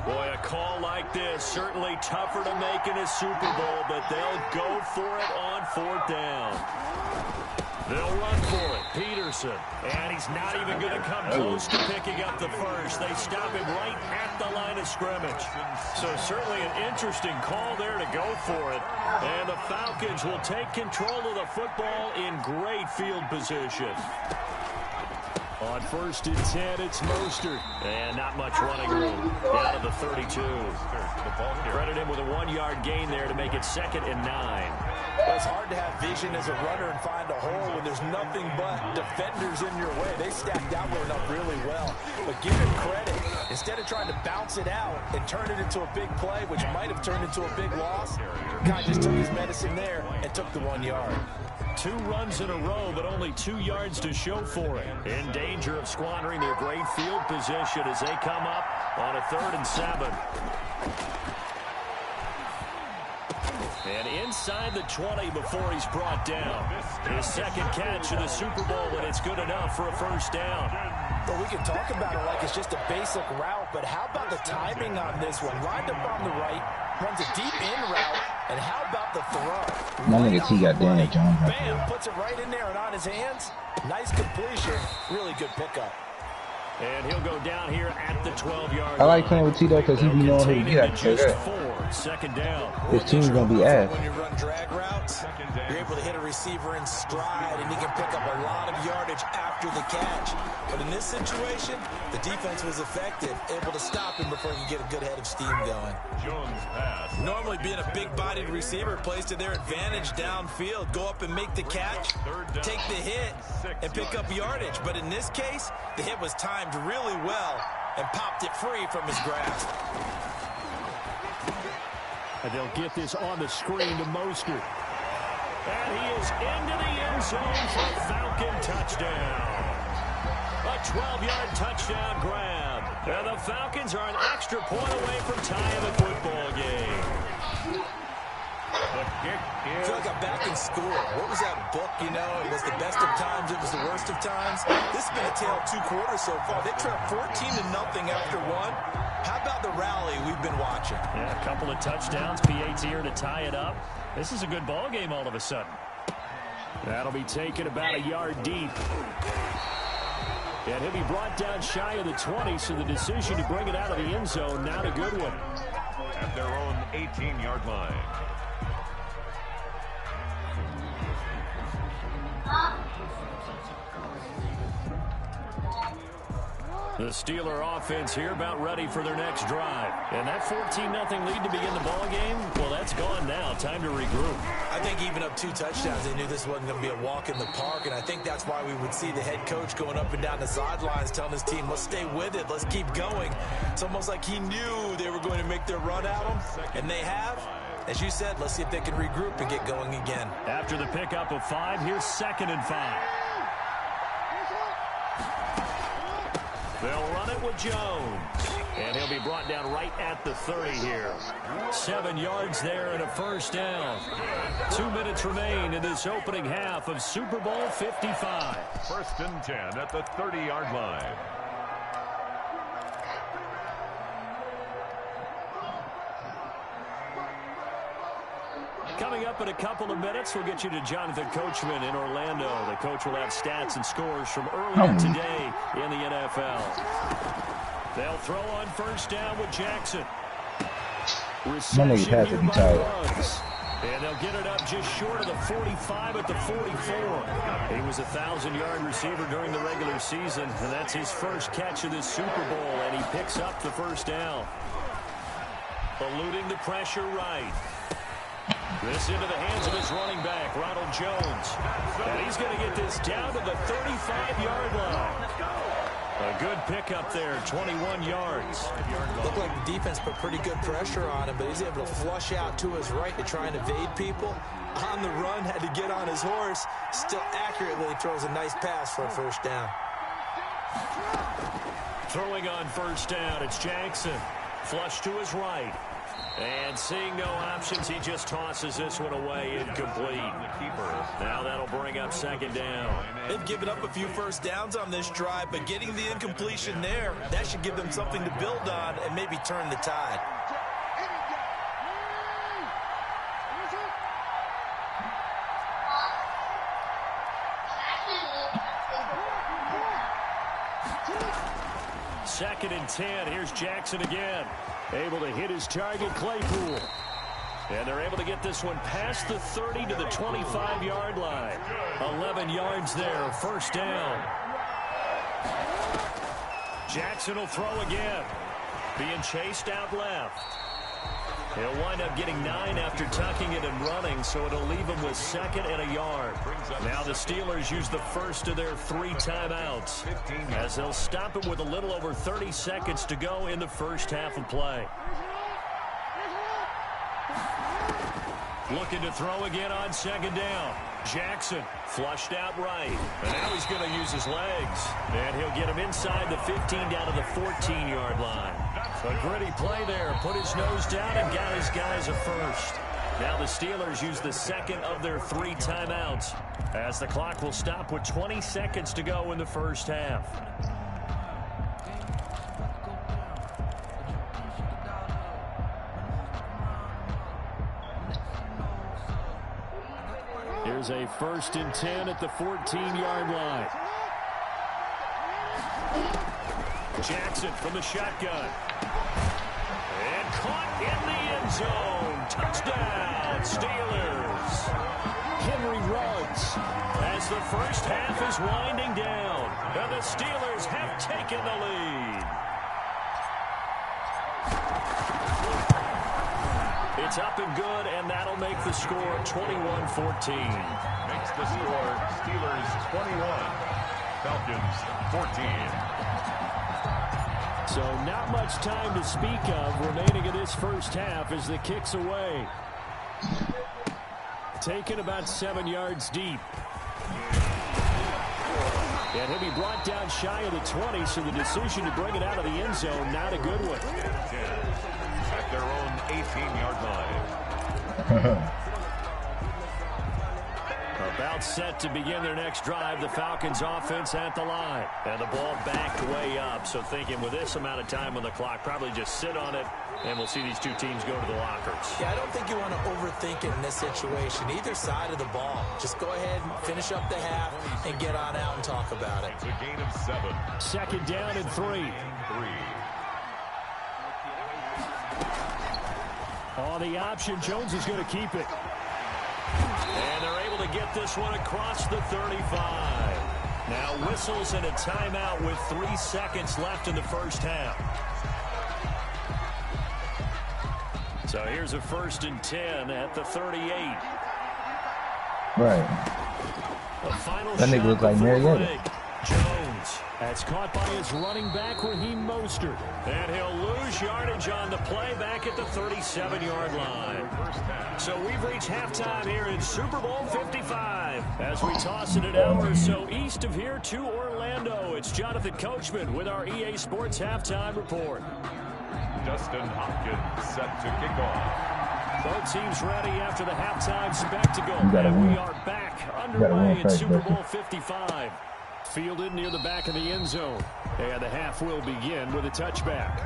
Boy, a call like this, certainly tougher to make in a Super Bowl, but they'll go for it on 4th down. They'll run for it. Peterson, and he's not even going to come close to picking up the first. They stop him right at the line of scrimmage. So certainly an interesting call there to go for it. And the Falcons will take control of the football in great field position. On 1st and 10, it's Mostert. And not much running room. Down to the 32. Credit him with a 1-yard gain there to make it 2nd and 9. Well, it's hard to have vision as a runner and find a hole when there's nothing but defenders in your way. They stacked out up really well. But give him credit. Instead of trying to bounce it out and turn it into a big play, which might have turned into a big loss, guy just took his medicine there and took the 1 yard. 2 runs in a row, but only 2 yards to show for it. In danger of squandering their great field position as they come up on a 3rd and 7. And inside the 20 before he's brought down. His 2nd catch of the Super Bowl, and it's good enough for a 1st down. Well, we can talk about it like it's just a basic route, but how about the timing on this one? Lined up on the right, runs a deep in route, and how about the throw? My nigga T got damaged on. Bam, puts it right in there and on his hands. Nice completion. Really good pickup. And he'll go down here at the 12-yard line. I like playing with Tito because he be knowing who to be at. Just 4. Second down. His team's going to be ass. When you run drag routes, you're able to hit a receiver in stride, and he can pick up a lot of yardage after the catch. But in this situation, the defense was effective, able to stop him before he could get a good head of steam going. Jones pass. Normally being a big-bodied receiver plays to their advantage downfield. Go up and make the catch, take the hit, and pick up yardage. But in this case, the hit was timed really well and popped it free from his grasp. And they'll get this on the screen to Mostert. And he is into the end zone for a Falcon touchdown. A 12-yard touchdown grab. And the Falcons are an extra point away from tying the football game. I feel like I'm back in school. What was that book, you know? It was the best of times, it was the worst of times. This has been a tale of 2 quarters so far. They trailed 14-0 after 1. How about the rally we've been watching? Yeah, a couple of touchdowns. PAT here to tie it up. This is a good ball game all of a sudden. That'll be taken about a yard deep. And he'll be brought down shy of the 20, so the decision to bring it out of the end zone, not a good one. At their own 18-yard line. The Steeler offense here about ready for their next drive. And that 14-0 lead to begin the ball game, well, that's gone now. Time to regroup. I think even up 2 touchdowns, they knew this wasn't going to be a walk in the park, and I think that's why we would see the head coach going up and down the sidelines telling his team, let's stay with it, let's keep going. It's almost like he knew they were going to make their run at him, and they have. As you said, let's see if they can regroup and get going again. After the pickup of 5, here's 2nd and 5. They'll run it with Jones. And he'll be brought down right at the 30 here. 7 yards there and a first down. 2 minutes remain in this opening half of Super Bowl 55. 1st and 10 at the 30-yard line. Coming up in a couple of minutes, we'll get you to Jonathan Coachman in Orlando. The coach will have stats and scores from earlier today in the NFL. They'll throw on first down with Jackson. Reception here by Ruggs. And they'll get it up just short of the 45 at the 44. He was a 1,000-yard receiver during the regular season, and that's his first catch of this Super Bowl, and he picks up the first down. Eluding the pressure right. This into the hands of his running back, Ronald Jones. And he's going to get this down to the 35-yard line. A good pickup there, 21 yards. Looked like the defense put pretty good pressure on him, but he's able to flush out to his right to try and evade people. On the run, had to get on his horse. Still accurately throws a nice pass for a first down. Throwing on first down, it's Jackson. Flush to his right. And seeing no options, he just tosses this one away, incomplete. Now that'll bring up 2nd down. They've given up a few first downs on this drive, but getting the incompletion there, that should give them something to build on and maybe turn the tide. Second and 10. Here's Jackson again. Able to hit his target, Claypool. And they're able to get this one past the 30 to the 25-yard line. 11 yards there, first down. Jackson will throw again. Being chased out left. He'll wind up getting 9 after tucking it and running, so it'll leave him with 2nd and a yard. Now the Steelers use the first of their 3 timeouts, as they'll stop it with a little over 30 seconds to go in the first half of play. Looking to throw again on 2nd down. Jackson flushed out right. And now he's going to use his legs. And he'll get him inside the 15 down to the 14-yard line. A gritty play there. Put his nose down and got his guys a first. Now the Steelers use the 2nd of their 3 timeouts, as the clock will stop with 20 seconds to go in the first half. Here's a 1st and 10 at the 14-yard line. Jackson from the shotgun. And caught in the end zone. Touchdown, Steelers. Henry runs as the first half is winding down. And the Steelers have taken the lead. It's up and good, and that'll make the score 21-14. Makes the score Steelers 21, Falcons 14. So not much time to speak of remaining in this first half as the kick's away. Taken about 7 yards deep. And he'll be brought down shy of the 20, so the decision to bring it out of the end zone, not a good one. At their own 18-yard line. About set to begin their next drive, the Falcons offense at the line. And the ball backed way up, so thinking with this amount of time on the clock, probably just sit on it, and we'll see these two teams go to the lockers. Yeah, I don't think you want to overthink it in this situation. Either side of the ball. Just go ahead and finish up the half and get on out and talk about it. It's a gain of 7. Second down and 3. On the option, Jones is going to keep it. And they're able to get this one across the 35. Now whistles and a timeout with 3 seconds left in the first half. So here's a 1st and 10 at the 38. Right. The final That nigga looks like Marietta. Jones. That's caught by his running back, Raheem Mostert. And he'll lose yardage on the play back at the 37-yard line. So we've reached halftime here in Super Bowl 55. As we toss it an hour or so east of here to Orlando, it's Jonathan Coachman with our EA Sports Halftime Report. Dustin Hopkins set to kick off. Both teams ready after the halftime spectacle. And we are back underway in Super Bowl 55. Fielded near the back of the end zone. And the half will begin with a touchback.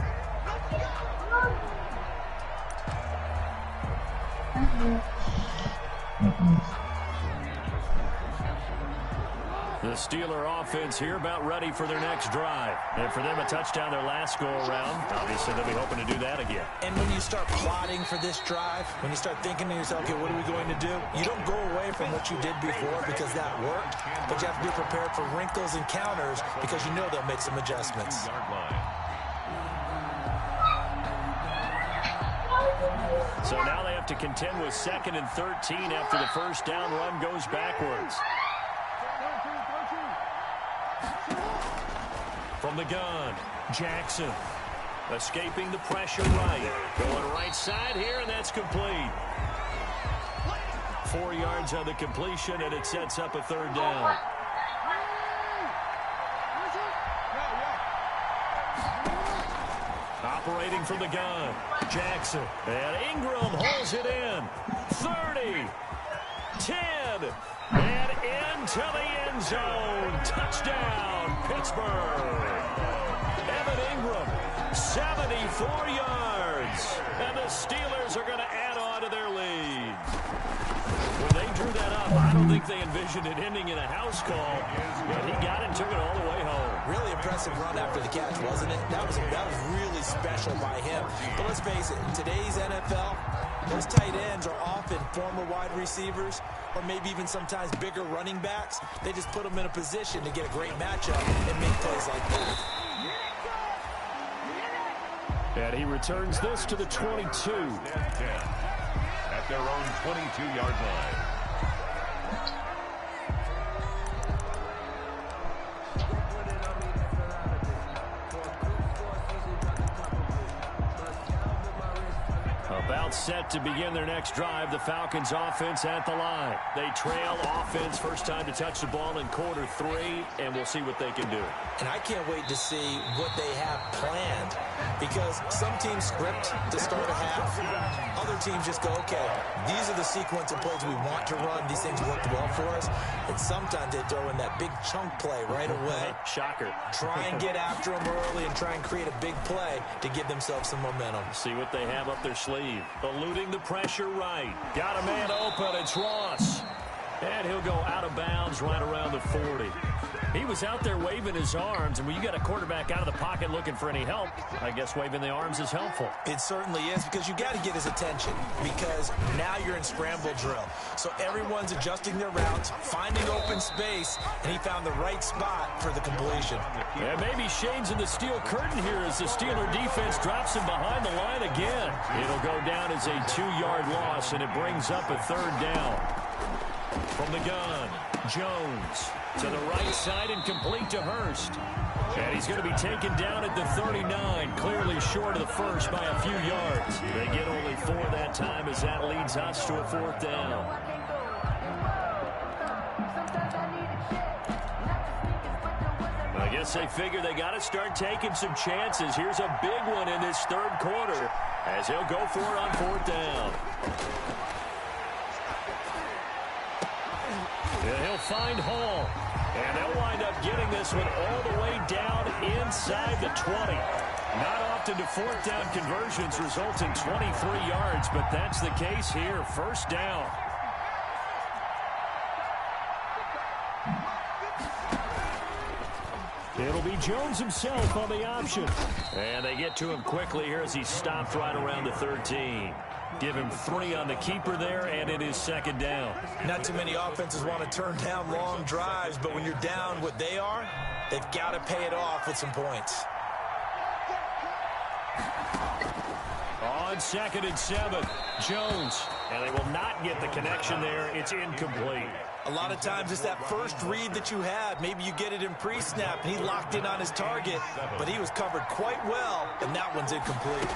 The Steeler offense here about ready for their next drive. And for them, a touchdown their last go-around. Obviously, they'll be hoping to do that again. And when you start plotting for this drive, when you start thinking to yourself, okay, what are we going to do? You don't go away from what you did before because that worked, but you have to be prepared for wrinkles and counters because you know they'll make some adjustments. So now they have to contend with 2nd and 13 after the first down run goes backwards. From the gun, Jackson. Escaping the pressure right. Going right side here, and that's complete. 4 yards on the completion, and it sets up a 3rd down. Operating from the gun, Jackson. And Ingram holds it in. 30, 10, and into the end zone. Touchdown, Pittsburgh. Evan Ingram, 74 yards. And the Steelers are going to add on to their lead. When they drew that up, I don't think they envisioned it ending in a house call. But he got it and took it all the way home. Really impressive run after the catch, wasn't it? That was really special by him. But let's face it, in today's NFL, those tight ends are often former wide receivers or maybe even sometimes bigger running backs. They just put them in a position to get a great matchup and make plays like that. And he returns this to the 22. At their own 22-yard line. About set to begin their next drive. The Falcons offense at the line. They trail offense first time to touch the ball in quarter 3, and we'll see what they can do. And I can't wait to see what they have planned because some teams script to start a half. Other teams just go, okay, these are the sequence of plays we want to run. These things worked well for us. And sometimes they throw in that big chunk play right away. Shocker. Try and get after them early and try and create a big play to give themselves some momentum. See what they have up their sleeve. Eluding the pressure right. Got a man open. It's Ross. And he'll go out of bounds right around the 40. He was out there waving his arms, and when you got a quarterback out of the pocket looking for any help, I guess waving the arms is helpful. It certainly is, because you got to get his attention, because now you're in scramble drill. So everyone's adjusting their routes, finding open space, and he found the right spot for the completion. Yeah, maybe shades in the steel curtain here as the Steeler defense drops him behind the line again. It'll go down as a 2-yard loss, and it brings up a 3rd down. From the gun, Jones to the right side and complete to Hurst. And he's going to be taken down at the 39, clearly short of the first by a few yards. They get only 4 that time as that leads us to a 4th down. I guess they figure they got to start taking some chances. Here's a big one in this 3rd quarter as he'll go for it on 4th down. And he'll find Hall. And they'll wind up getting this one all the way down inside the 20. Not often do 4th down conversions result in 23 yards, but that's the case here. 1st down. It'll be Jones himself on the option. And they get to him quickly here as he stopped right around the 13. Give him 3 on the keeper there, and it is 2nd down. Not too many offenses want to turn down long drives, but when you're down what they are, they've got to pay it off with some points. On 2nd and 7, Jones. And they will not get the connection there. It's incomplete. A lot of times it's that first read that you have. Maybe you get it in pre-snap, and he locked in on his target, but he was covered quite well, and that one's incomplete.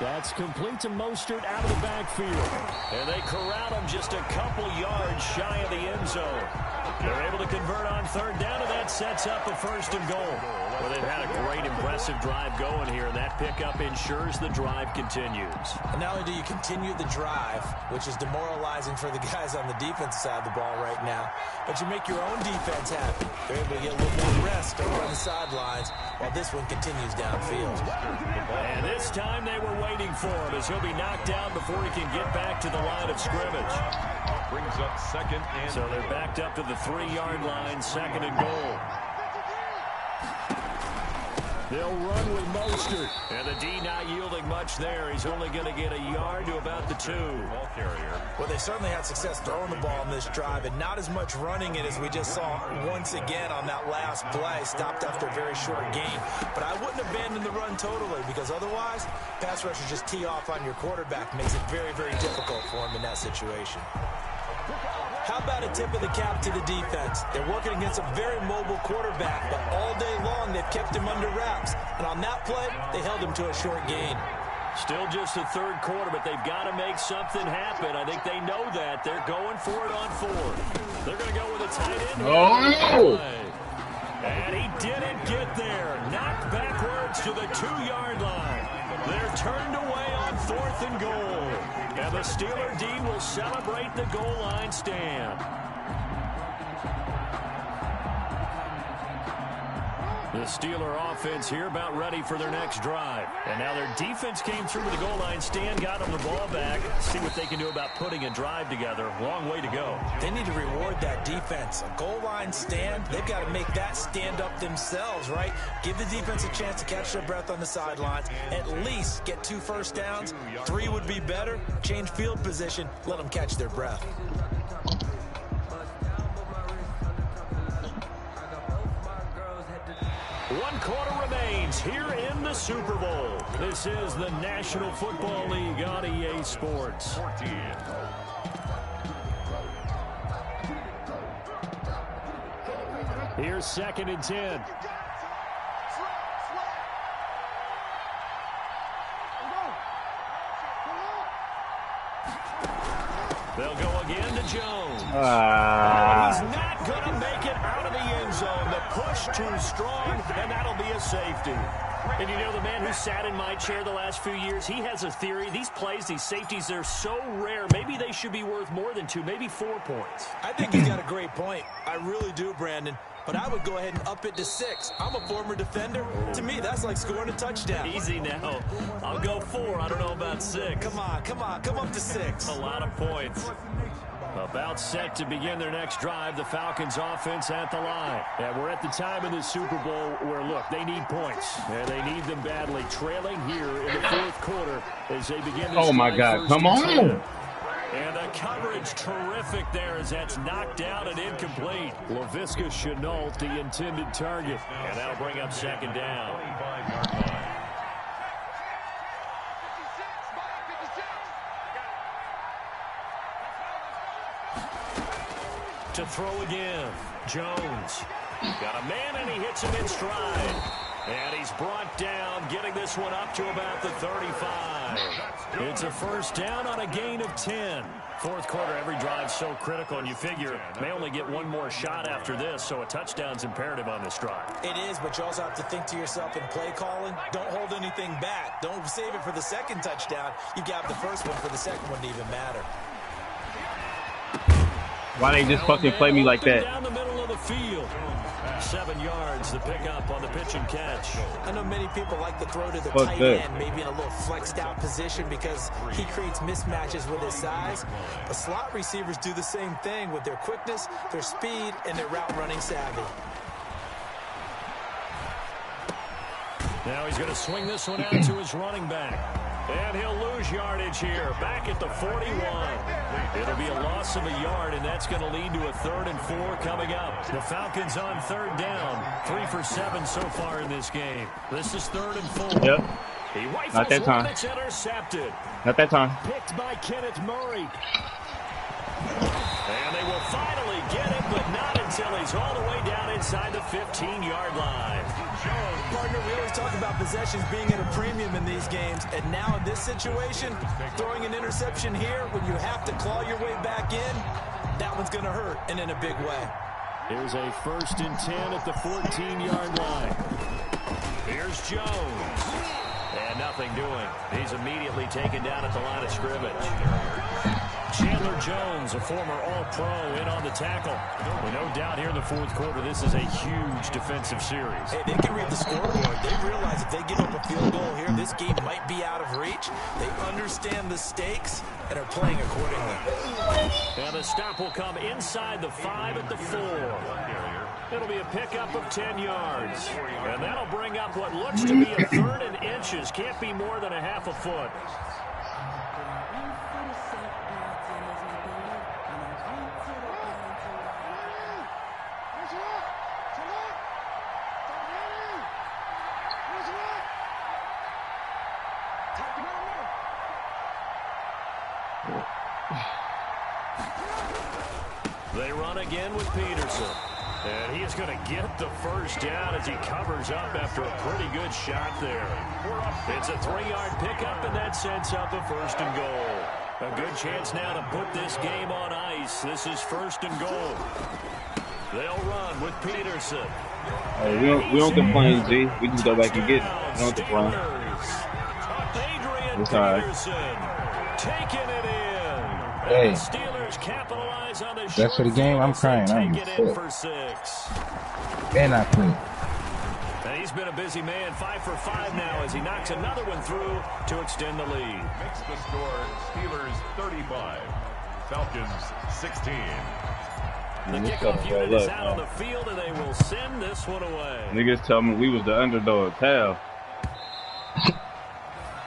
That's complete to Mostert out of the backfield. And they corral him just a couple yards shy of the end zone. They're able to convert on 3rd down, and that sets up a 1st and goal. Well, they've had a great, impressive drive going here, and that pickup ensures the drive continues. And not only do you continue the drive, which is demoralizing for the guys on the defensive side of the ball right now, but you make your own defense happy. They're able to get a little more rest over on the sidelines while this one continues downfield. And this time they were waiting for him as he'll be knocked down before he can get back to the line of scrimmage. Brings up 2nd and... So they're backed up to the 3-yard line, 2nd and goal. They'll run with Mostert. And the D not yielding much there. He's only going to get a yard to about the 2. Ball carrier. Well, they certainly had success throwing the ball in this drive, and not as much running it as we just saw once again on that last play. Stopped after a very short gain. But I wouldn't abandon the run totally, because otherwise, pass rushers just tee off on your quarterback. Makes it very, very difficult for him in that situation. How about a tip of the cap to the defense? They're working against a very mobile quarterback, but all day long they've kept him under wraps. And on that play, they held him to a short gain. Still just the 3rd quarter, but they've got to make something happen. I think they know that. They're going for it on 4th. They're going to go with a tight end. Oh, no! And he didn't get there. Knocked backwards to the 2-yard line. They're turned away on 4th and goal. And the Steeler D will celebrate the goal line stand. The Steeler offense here about ready for their next drive. And now their defense came through with the goal line stand, got them the ball back. See what they can do about putting a drive together. Long way to go. They need to reward that defense. A goal line stand, they've got to make that stand up themselves, right? Give the defense a chance to catch their breath on the sidelines. At least get 2 first downs. 3 would be better. Change field position. Let them catch their breath. One quarter remains here in the Super Bowl. This is the National Football League on EA Sports. 14. Here's 2nd and 10. They'll go again to Jones. He's not going to make it out of the end zone. The push too strong, and that'll be a safety. And you know, the man who sat in my chair the last few years, he has a theory. These plays, these safeties, they're so rare. Maybe they should be worth more than 2, maybe 4 points. I think he's got a great point. I really do, Brandon. But I would go ahead and up it to 6. I'm a former defender. To me, that's like scoring a touchdown. Easy now. I'll go 4. I don't know about 6. Come on. Come up to 6. A lot of points. About set to begin their next drive, the Falcons offense at the line. And we're at the time of the Super Bowl where, look, they need points. And they need them badly, trailing here in the fourth quarter as they begin this. Oh, my God. Come on. And the coverage terrific there as that's knocked down and incomplete. LaVisca Chenault, the intended target. And that'll bring up second down. To throw again. Jones. Got a man and he hits him in stride. And he's brought down, getting this one up to about the 35. It's a first down on a gain of 10. Fourth quarter, every drive so critical, and you figure may only get one more shot after this, so a touchdown's imperative on this drive. It is, but you also have to think to yourself in play calling, don't hold anything back. Don't save it for the second touchdown. You've got the first one for the second one to even matter. Why they just fucking play me like that? Down the middle of the field. 7 yards, the pickup on the pitch and catch. I know many people like to throw to the tight end, maybe in a little flexed out position because he creates mismatches with his size. But slot receivers do the same thing with their quickness, their speed, and their route running savvy. Now he's going to swing this one out to his running back. And he'll lose yardage here, back at the 41. It'll be a loss of a yard, and that's going to lead to a 3rd and 4 coming up. The Falcons on 3rd down, 3 for 7 so far in this game. This is 3rd and 4. Yep. He Not that time. It's intercepted. Not that time. Picked by Kenneth Murray. And they will finally get him, but not until he's all the way down inside the 15-yard line. Partner, we always talk about possessions being at a premium in these games, and now in this situation, throwing an interception here when you have to claw your way back in, that one's going to hurt, and in a big way. Here's a 1st and 10 at the 14-yard line. Here's Jones. And nothing doing. He's immediately taken down at the line of scrimmage. Chandler Jones, a former All-Pro, in on the tackle. Well, no doubt here in the fourth quarter, this is a huge defensive series. Hey, they can read the scoreboard. They realize if they give up a field goal here, this game might be out of reach. They understand the stakes and are playing accordingly. And the stop will come inside the 5 at the 4. It'll be a pickup of 10 yards. And that'll bring up what looks to be a 3rd and inches. Can't be more than a half a foot. They run again with Peterson. And he is going to get the first down as he covers up after a pretty good shot there. It's a 3-yard pickup, and that sets up a 1st and goal. A good chance now to put this game on ice. This is 1st and goal. They'll run with Peterson. Hey, we don't complain, G. We just go back and get it. We don't complain. Adrian It's all right. Peterson taking it in. Hey. The Steelers capitalize on the That's for the game. I'm crying. I'm take it in for 6. And I quit. And he's been a busy man, 5 for 5 now as he knocks another one through to extend the lead. Makes the score Steelers 35, Falcons 16. The kickoff unit is out on the field, and they will send this one away. Niggas tell me we was the underdog. Hell.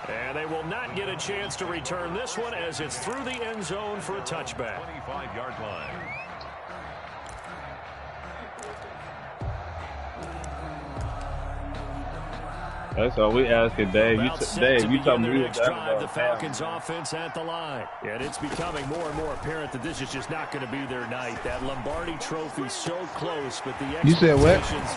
And they will not get a chance to return this one as it's through the end zone for a touchback. 25-yard line. That's all we asking, Dave. You told me we was the underdog. The Falcons offense at the line. And it's becoming more and more apparent that this is just not going to be their night. That Lombardi trophy so close, but the expectations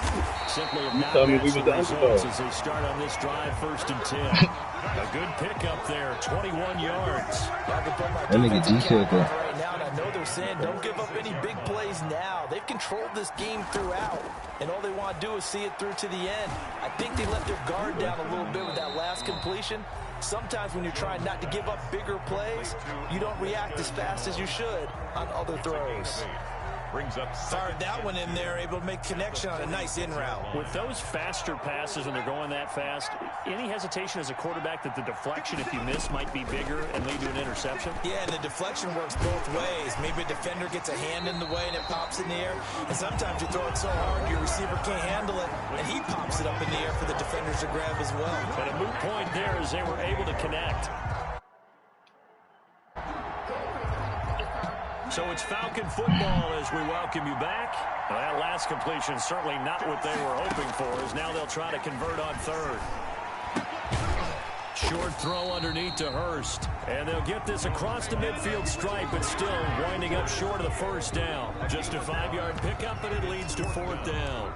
simply have not matched the results as they start on this drive 1st and 10. A good pickup there, 21 yards. That nigga G said that. Right now, and I know they're saying don't give up any big plays now. They've controlled this game throughout, and all they want to do is see it through to the end. I think they let their guard down a little bit with that last completion. Sometimes when you're trying not to give up bigger plays, you don't react as fast as you should on other throws. Brings up fired that one in there, able to make connection on a nice in route. With those faster passes when they're going that fast, any hesitation as a quarterback that the deflection, if you miss, might be bigger and lead to an interception? Yeah, and the deflection works both ways. Maybe a defender gets a hand in the way and it pops in the air. And sometimes you throw it so hard your receiver can't handle it, and he pops it up in the air for the defenders to grab as well. But a moot point there as they were able to connect. So it's Falcon football as we welcome you back. Well, that last completion certainly not what they were hoping for, as now they'll try to convert on third. Short throw underneath to Hurst. And they'll get this across the midfield stripe, but still winding up short of the first down. Just a 5-yard pickup, and it leads to fourth down.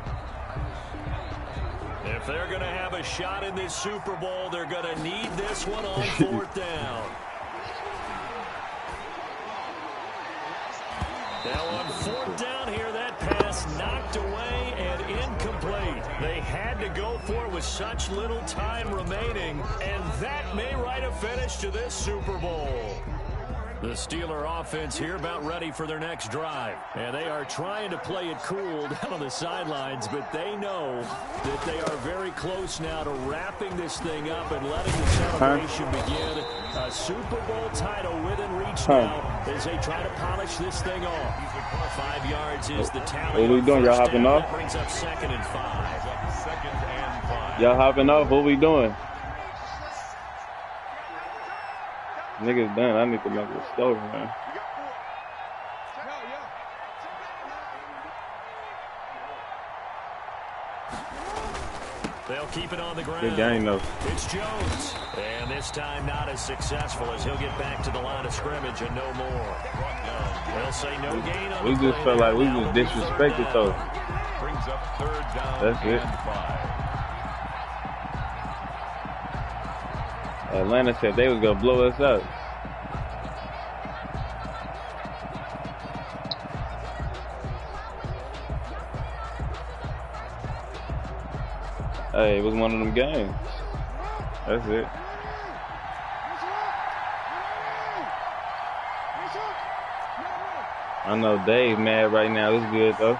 If they're going to have a shot in this Super Bowl, they're going to need this one on fourth down. Now on fourth down here, that pass knocked away and incomplete. They had to go for it with such little time remaining, and that may write a finish to this Super Bowl. The Steeler offense here about ready for their next drive. And they are trying to play it cool down on the sidelines, but they know that they are very close now to wrapping this thing up and letting the celebration begin. A Super Bowl title within reach now as they try to polish this thing off. 5 yards is the tally. What are we doing? Y'all hopping off? That brings up 2nd and 5. Y'all hopping off? What we doing? Niggas done. I need to make it slow, man. They'll keep it on the ground. Good game, though. It's Jones. And this time not as successful as he'll get back to the line of scrimmage and no more. They'll say no gain on We just felt like we was disrespected, though. Brings up third down. That's it. And 5. Atlanta said they was going to blow us up. Hey, it was one of them games. That's it. I know Dave mad right now. It's good, though.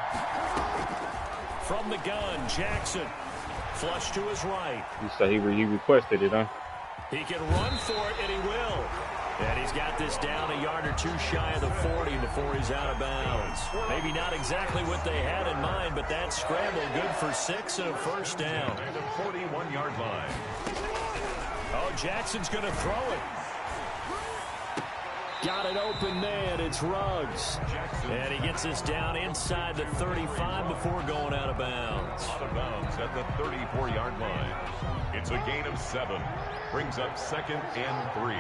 From the gun, Jackson. Flush to his right. You said he requested it, huh? He can run for it, and he will. And he's got this down a yard or two shy of the 40 before he's out of bounds. Maybe not exactly what they had in mind, but that scramble good for 6 and a first down. At the 41-yard line. Oh, Jackson's going to throw it. Got an open man. It's Ruggs. And he gets this down inside the 35 before going out of bounds. Out of bounds at the 34-yard line. It's a gain of 7. Brings up 2nd and 3.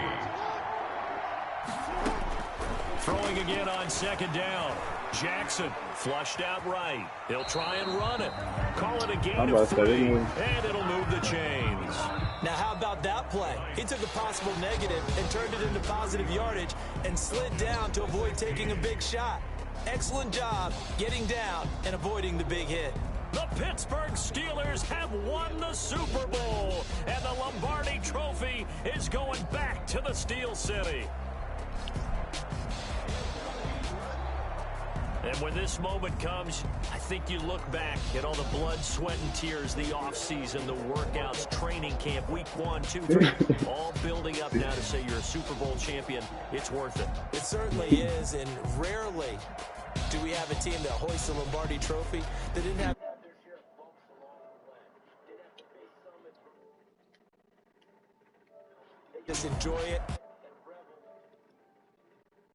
Throwing again on 2nd down. Jackson flushed out right. He'll try and run it. Call it a gain of 3. And it'll move the chains. Now, how about that play? He took a possible negative and turned it into positive yardage and slid down to avoid taking a big shot. Excellent job getting down and avoiding the big hit. The Pittsburgh Steelers have won the Super Bowl, and the Lombardi Trophy is going back to the Steel City. And when this moment comes, I think you look back at all the blood, sweat, and tears, the offseason, the workouts, training camp, week 1, 2, 3, all building up now to say you're a Super Bowl champion. It's worth it. It certainly is, and rarely do we have a team that hoists the Lombardi Trophy that didn't have just enjoy it.